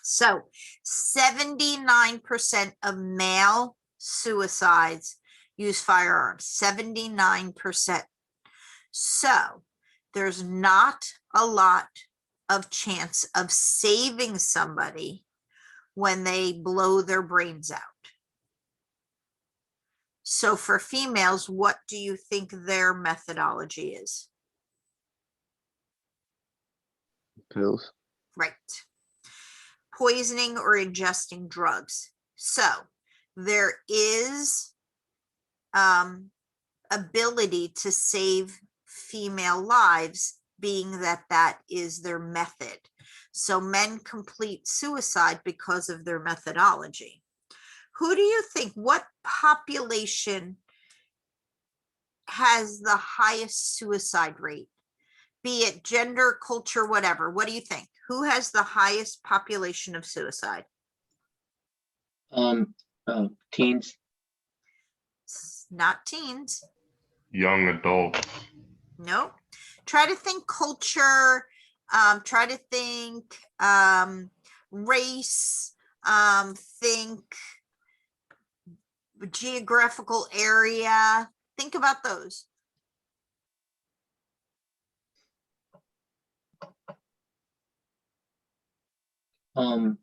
So 79% of male suicides use firearms, 79%. So there's not a lot of chance of saving somebody when they blow their brains out. So for females, what do you think their methodology is? Pills. Right. Poisoning or ingesting drugs. So there is ability to save female lives, being that that is their method. So men complete suicide because of their methodology. Who do you think, what population has the highest suicide rate? Be it gender, culture, whatever. What do you think? Who has the highest population of suicide? Teens. Not teens. Young adults. Nope. Try to think culture. Try to think race. Think geographical area. Think about those. What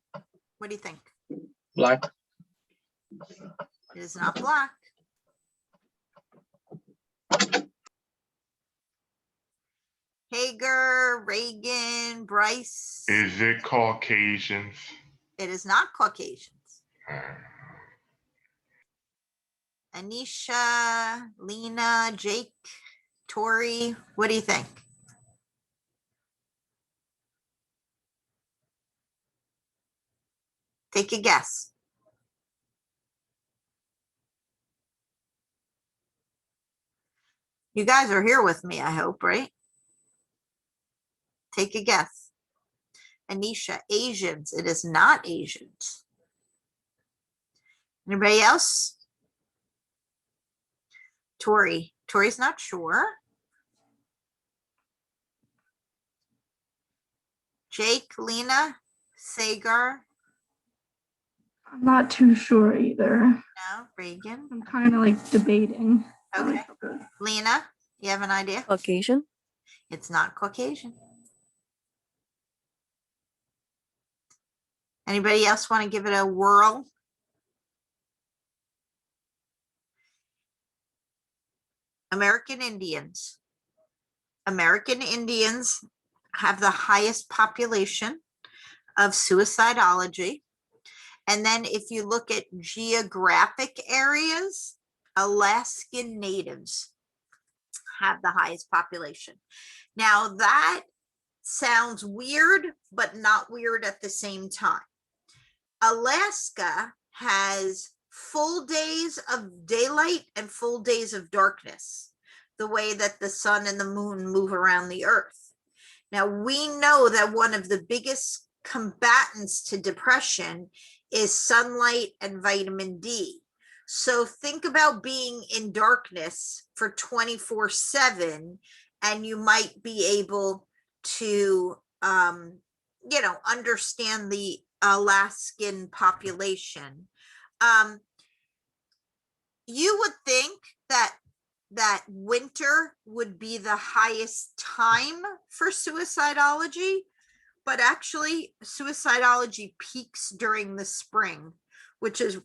do you think? Black. It is not black. Hager, Reagan, Bryce. Is it Caucasians? It is not Caucasians. Uh, Anisha, Lena, Jake, Tori, what do you think? Take a guess. You guys are here with me, I hope, right? Take a guess. Anisha, Asians. It is not Asians. Anybody else? Tori. Tori's not sure. Jake, Lena, Sagar. I'm not too sure either. No, Reagan. I'm kind of like debating. Okay. Lena, you have an idea? Caucasian. It's not Caucasian. Anybody else want to give it a whirl? American Indians. American Indians have the highest population of suicidology. And then if you look at geographic areas, Alaskan Natives have the highest population. Now that sounds weird, but not weird at the same time. Alaska has full days of daylight and full days of darkness, the way that the sun and the moon move around the earth. Now, we know that one of the biggest combatants to depression is sunlight and vitamin D. So think about being in darkness for 24/7, and you might be able to, understand the Alaskan population. You would think that winter would be the highest time for suicidology, but actually suicidology peaks during the spring, which is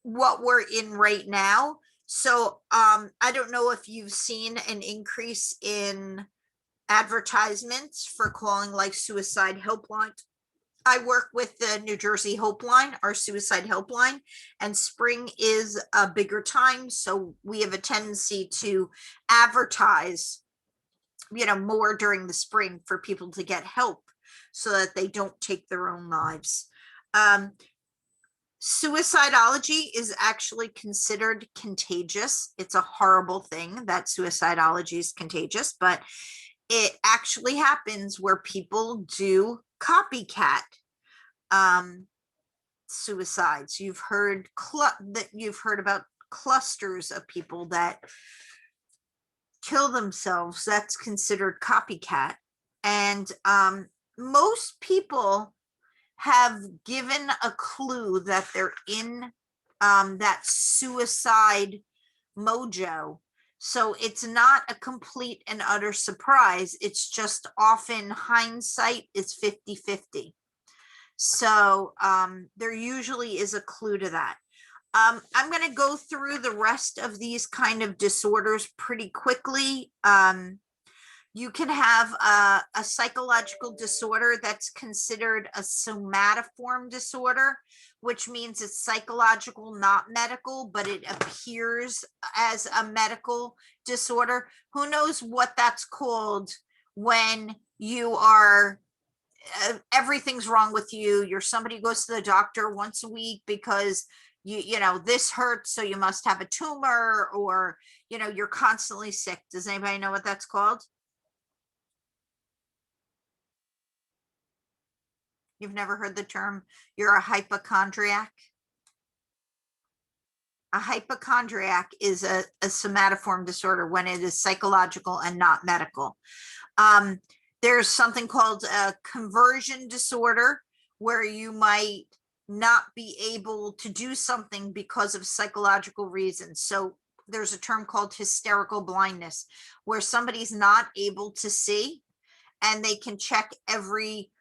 what we're in right now. So I don't know if you've seen an increase in advertisements for calling like suicide helpline. I work with the New Jersey Hope Line, our suicide helpline, and spring is a bigger time. So we have a tendency to advertise, more during the spring for people to get help so that they don't take their own lives. Suicidology is actually considered contagious. It's a horrible thing that suicidology is contagious, but it actually happens where people do copycat suicides. You've heard about clusters of people that kill themselves. That's considered copycat. And most people have given a clue that they're in that suicide mojo. So it's not a complete and utter surprise. It's just often hindsight is 50-50. So there usually is a clue to that. I'm going to go through the rest of these kind of disorders pretty quickly. You can have a psychological disorder that's considered a somatoform disorder, which means it's psychological, not medical, but it appears as a medical disorder. Who knows what that's called when you are, everything's wrong with you. Somebody goes to the doctor once a week because this hurts, so you must have a tumor, or, you're constantly sick. Does anybody know what that's called? You've never heard the term, you're a hypochondriac? A hypochondriac is a somatoform disorder when it is psychological and not medical. There's something called a conversion disorder, where you might not be able to do something because of psychological reasons. So there's a term called hysterical blindness, where somebody's not able to see, and they can check every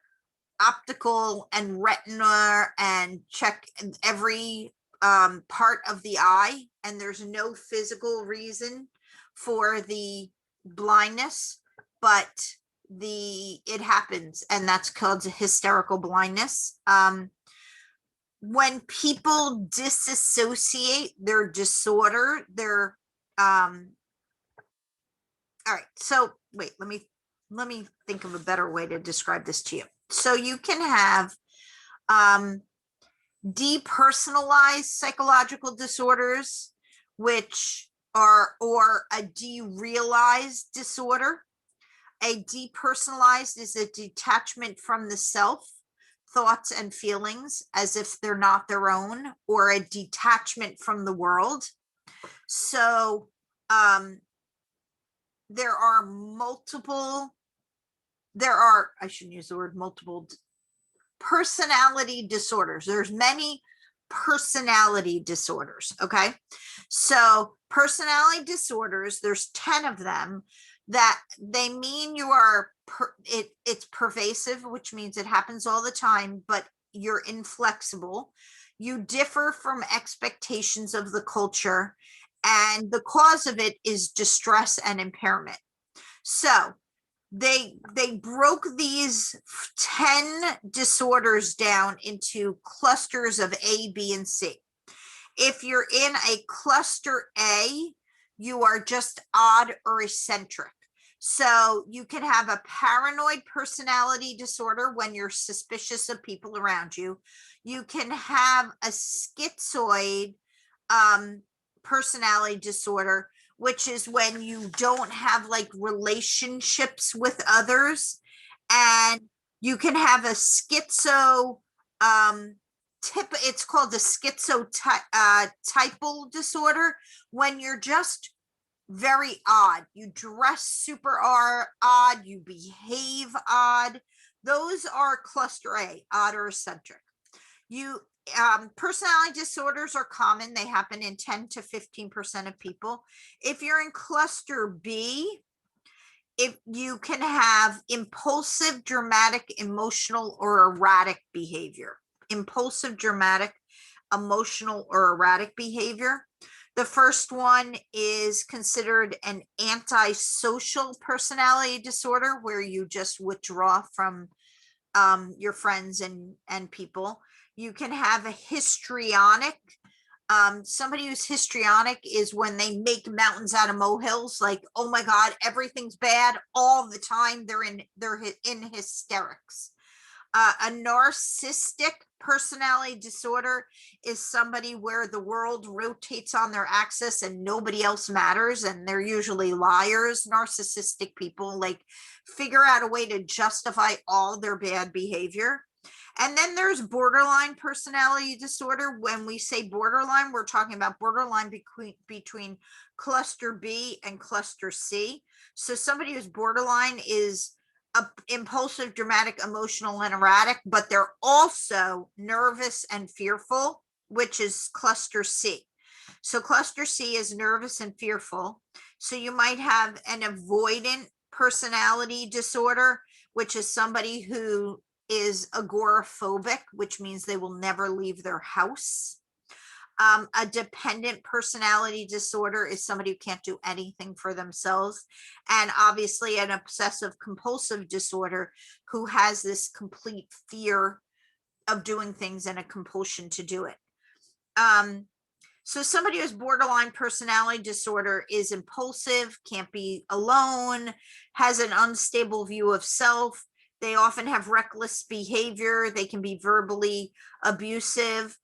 optical and retina and check every part of the eye, and there's no physical reason for the blindness, but it happens, and that's called hysterical blindness. When people disassociate their disorder, all right, so wait, let me think of a better way to describe this to you. So you can have depersonalized psychological disorders, which are, or a derealized disorder. A depersonalized is a detachment from the self, thoughts and feelings as if they're not their own, or a detachment from the world. So there are I shouldn't use the word multiple, personality disorders. There's many personality disorders. Okay. So personality disorders, there's 10 of them, that they mean you are, it's pervasive, which means it happens all the time, but you're inflexible. You differ from expectations of the culture, and the cause of it is distress and impairment. So they broke these 10 disorders down into clusters of A, B, and C. If you're in a cluster A, you are just odd or eccentric. So you can have a paranoid personality disorder when you're suspicious of people around you. You can have a schizoid personality disorder, which is when you don't have like relationships with others. And you can have a schizo it's called the schizotypal disorder, when you're just very odd. You dress super odd, you behave odd. Those are cluster A, odd or eccentric. Personality disorders are common. They happen in 10 to 15% of people. If you're in cluster B, if you can have impulsive, dramatic, emotional, or erratic behavior. Impulsive, dramatic, emotional, or erratic behavior. The first one is considered an antisocial personality disorder, where you just withdraw from your friends and people. You can have a histrionic. Somebody who's histrionic is when they make mountains out of molehills, like, oh my God, everything's bad all the time. They're in hysterics. A narcissistic personality disorder is somebody where the world rotates on their axis and nobody else matters, and they're usually liars. Narcissistic people like figure out a way to justify all their bad behavior. And then there's borderline personality disorder. When we say borderline, we're talking about borderline between cluster B and cluster C. So somebody who's borderline is impulsive, dramatic, emotional, and erratic, but they're also nervous and fearful, which is cluster C. So cluster C is nervous and fearful. So you might have an avoidant personality disorder, which is somebody who is agoraphobic, which means they will never leave their house. A dependent personality disorder is somebody who can't do anything for themselves. And obviously an obsessive compulsive disorder who has this complete fear of doing things and a compulsion to do it. So somebody who has borderline personality disorder is impulsive, can't be alone, has an unstable view of self. They often have reckless behavior. They can be verbally abusive.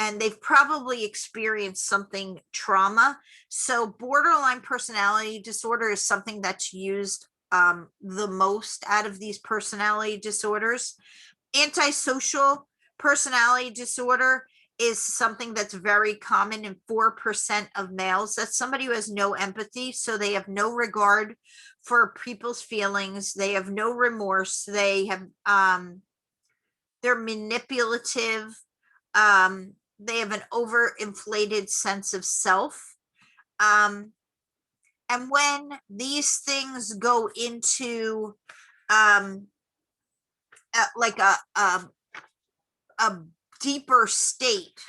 And they've probably experienced something trauma. So borderline personality disorder is something that's used the most out of these personality disorders. Antisocial personality disorder is something that's very common in 4% of males. That's somebody who has no empathy. So they have no regard for people's feelings. They have no remorse. They have, they're manipulative. They have an overinflated sense of self. And when these things go into like a deeper state,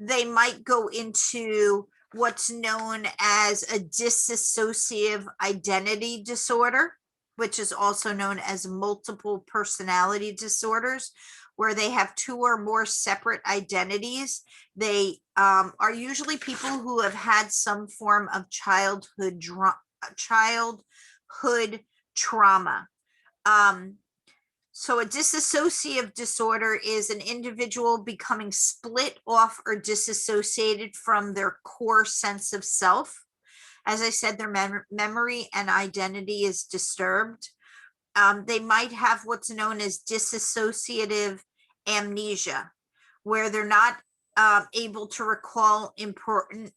they might go into what's known as a dissociative identity disorder, which is also known as multiple personality disorders, where they have two or more separate identities. They are usually people who have had some form of childhood trauma. So a dissociative disorder is an individual becoming split off or disassociated from their core sense of self. As I said, their memory and identity is disturbed. They might have what's known as dissociative amnesia, where they're not able to recall important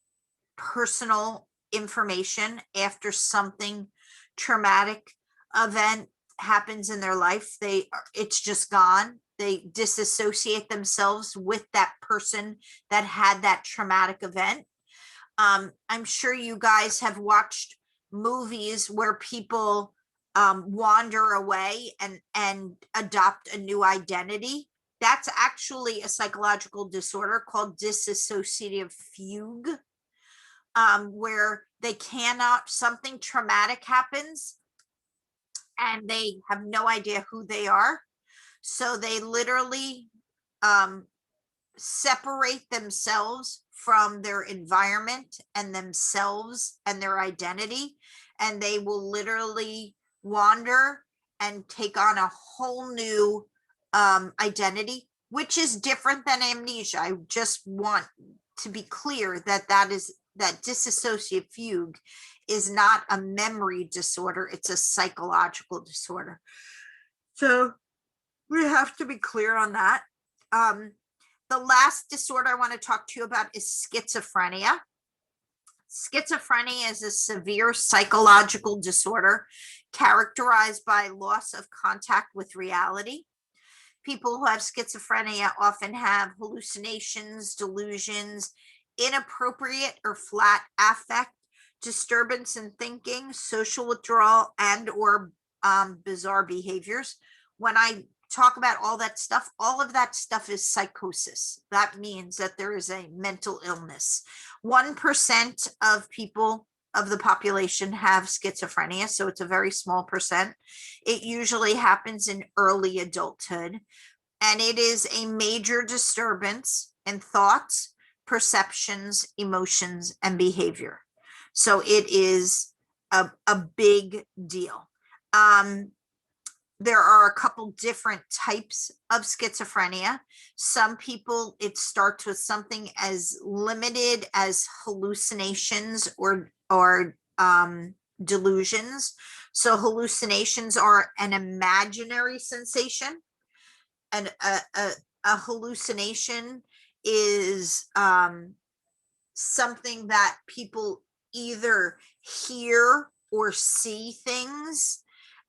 personal information after something traumatic event happens in their life. It's just gone. They disassociate themselves with that person that had that traumatic event. I'm sure you guys have watched movies where people wander away and adopt a new identity. That's actually a psychological disorder called dissociative fugue, where they cannot, something traumatic happens and they have no idea who they are. So they literally separate themselves from their environment and themselves and their identity, and they will literally wander and take on a whole new identity, which is different than amnesia. I just want to be clear that that dissociative fugue is not a memory disorder, it's a psychological disorder. So we have to be clear on that. The last disorder I want to talk to you about is schizophrenia. Schizophrenia is a severe psychological disorder characterized by loss of contact with reality. People who have schizophrenia often have hallucinations, delusions, inappropriate or flat affect, disturbance in thinking, social withdrawal, and or bizarre behaviors. When I talk about all of that stuff is psychosis. That means that there is a mental illness. 1% of people of the population have schizophrenia, so it's a very small percent. It usually happens in early adulthood, and it is a major disturbance in thoughts, perceptions, emotions, and behavior. So it is a big deal. There are a couple different types of schizophrenia. Some people, it starts with something as limited as hallucinations or delusions. So hallucinations are an imaginary sensation, and a hallucination is something that people either hear or see things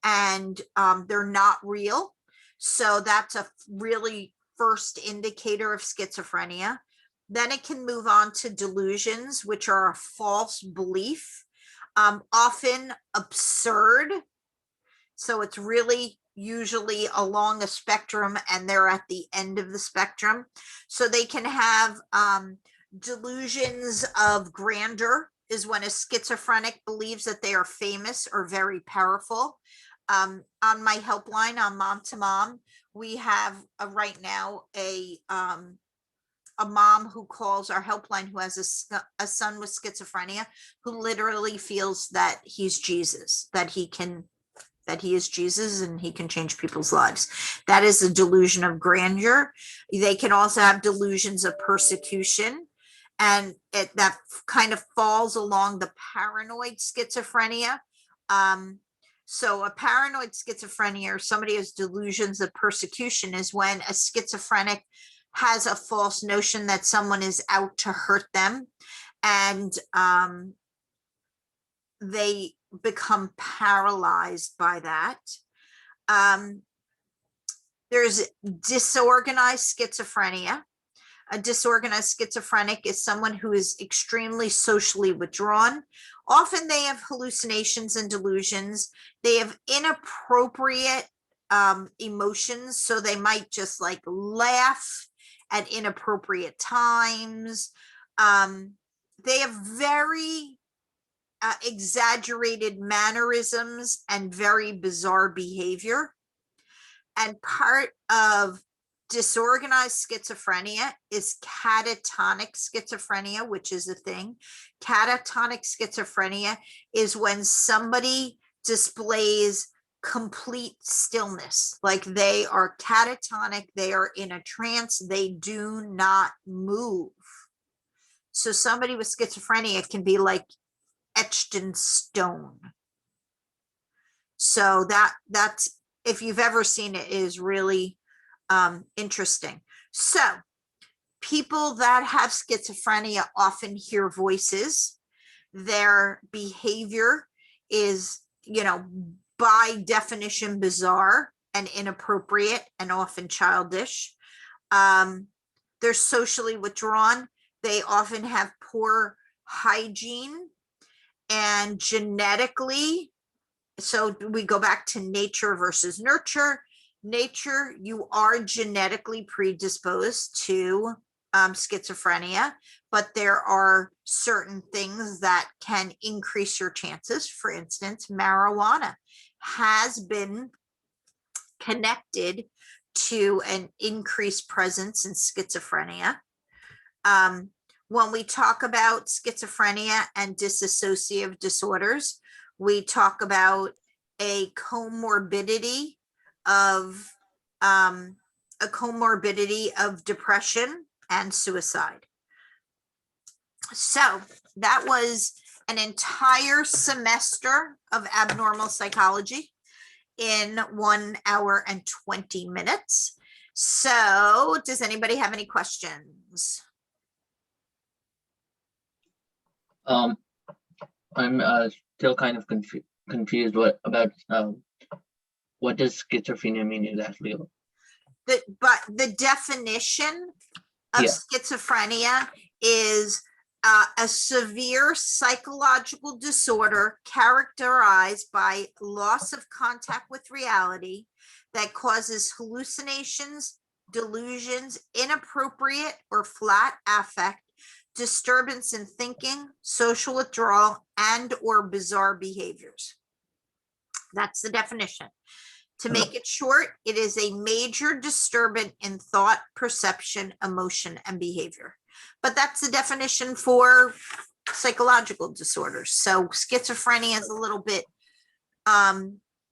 and they're not real. So that's a really first indicator of schizophrenia. Then it can move on to delusions, which are a false belief, often absurd. So it's really usually along a spectrum and they're at the end of the spectrum. So they can have delusions of grandeur, is when a schizophrenic believes that they are famous or very powerful. On my helpline on Mom to Mom, we have right now a mom who calls our helpline who has a son with schizophrenia, who literally feels that he's Jesus, that he is Jesus and he can change people's lives. That is a delusion of grandeur. They can also have delusions of persecution, and that kind of falls along the paranoid schizophrenia. So a paranoid schizophrenia, or somebody has delusions of persecution, is when a schizophrenic has a false notion that someone is out to hurt them, and they become paralyzed by that. There's disorganized schizophrenia. A disorganized schizophrenic is someone who is extremely socially withdrawn. Often they have hallucinations and delusions. They have inappropriate emotions. So they might just like laugh at inappropriate times. They have very exaggerated mannerisms and very bizarre behavior. And part of disorganized schizophrenia is catatonic schizophrenia, which is a thing. Catatonic schizophrenia is when somebody displays complete stillness, like they are catatonic, they are in a trance, they do not move. So somebody with schizophrenia can be like etched in stone. So that's, if you've ever seen it, is really interesting. So people that have schizophrenia often hear voices. Their behavior is, by definition, bizarre and inappropriate and often childish. They're socially withdrawn. They often have poor hygiene, and genetically, so we go back to nature versus nurture. Nature, you are genetically predisposed to schizophrenia, but there are certain things that can increase your chances. For instance, marijuana has been connected to an increased presence in schizophrenia. When we talk about schizophrenia and dissociative disorders, we talk about a comorbidity of depression and suicide. So that was an entire semester of abnormal psychology in 1 hour and 20 minutes. So does anybody have any questions? I'm still kind of confused. What does schizophrenia mean exactly? But the definition of Yeah. schizophrenia is a severe psychological disorder characterized by loss of contact with reality that causes hallucinations, delusions, inappropriate or flat affect, disturbance in thinking, social withdrawal, and or bizarre behaviors. That's the definition. To make it short, it is a major disturbance in thought, perception, emotion, and behavior. But that's the definition for psychological disorders. So schizophrenia is a little bit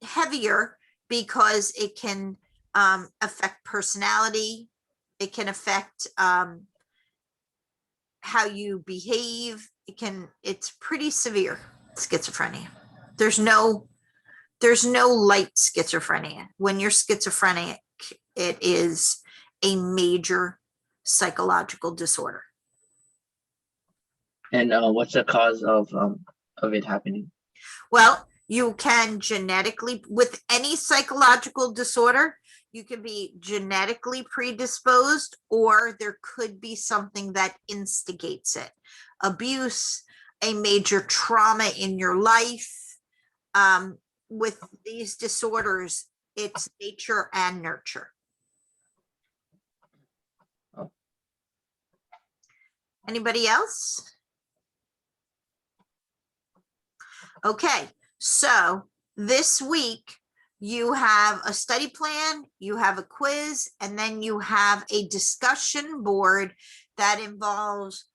heavier because it can affect personality. It can affect how you behave. It's pretty severe, schizophrenia. There's no light schizophrenia. When you're schizophrenic, it is a major psychological disorder. And what's the cause of it happening? Well, you can genetically, with any psychological disorder, you can be genetically predisposed, or there could be something that instigates it. Abuse, a major trauma in your life. With these disorders, it's nature and nurture. Oh. Anybody else? Okay, so this week you have a study plan, you have a quiz, and then you have a discussion board that involves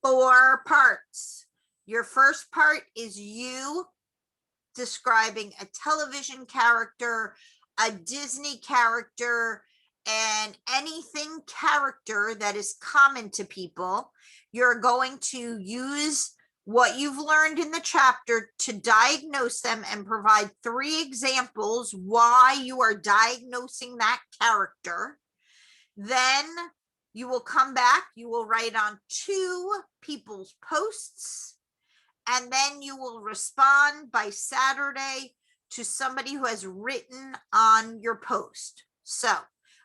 4 parts. Your first part is you describing a television character, a Disney character, and anything character that is common to people. You're going to use what you've learned in the chapter to diagnose them and provide 3 examples why you are diagnosing that character. Then you will come back, you will write on 2 people's posts, and then you will respond by Saturday to somebody who has written on your post. So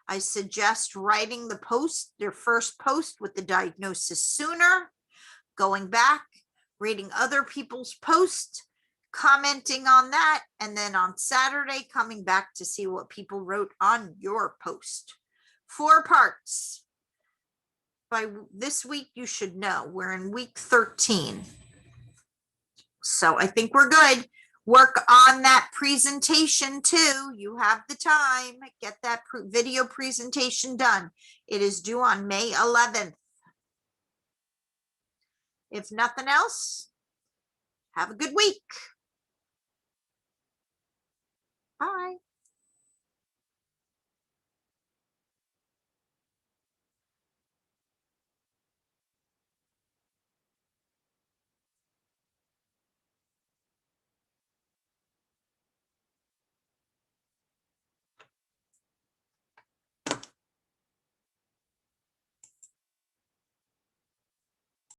I suggest writing the post, your first post with the diagnosis sooner, going back, reading other people's posts, commenting on that, and then on Saturday coming back to see what people wrote on your post. 4 parts. by this week, you should know. We're in week 13. So I think we're good. Work on that presentation too. You have the time. Get that video presentation done. It is due on May 11th. If nothing else, have a good week.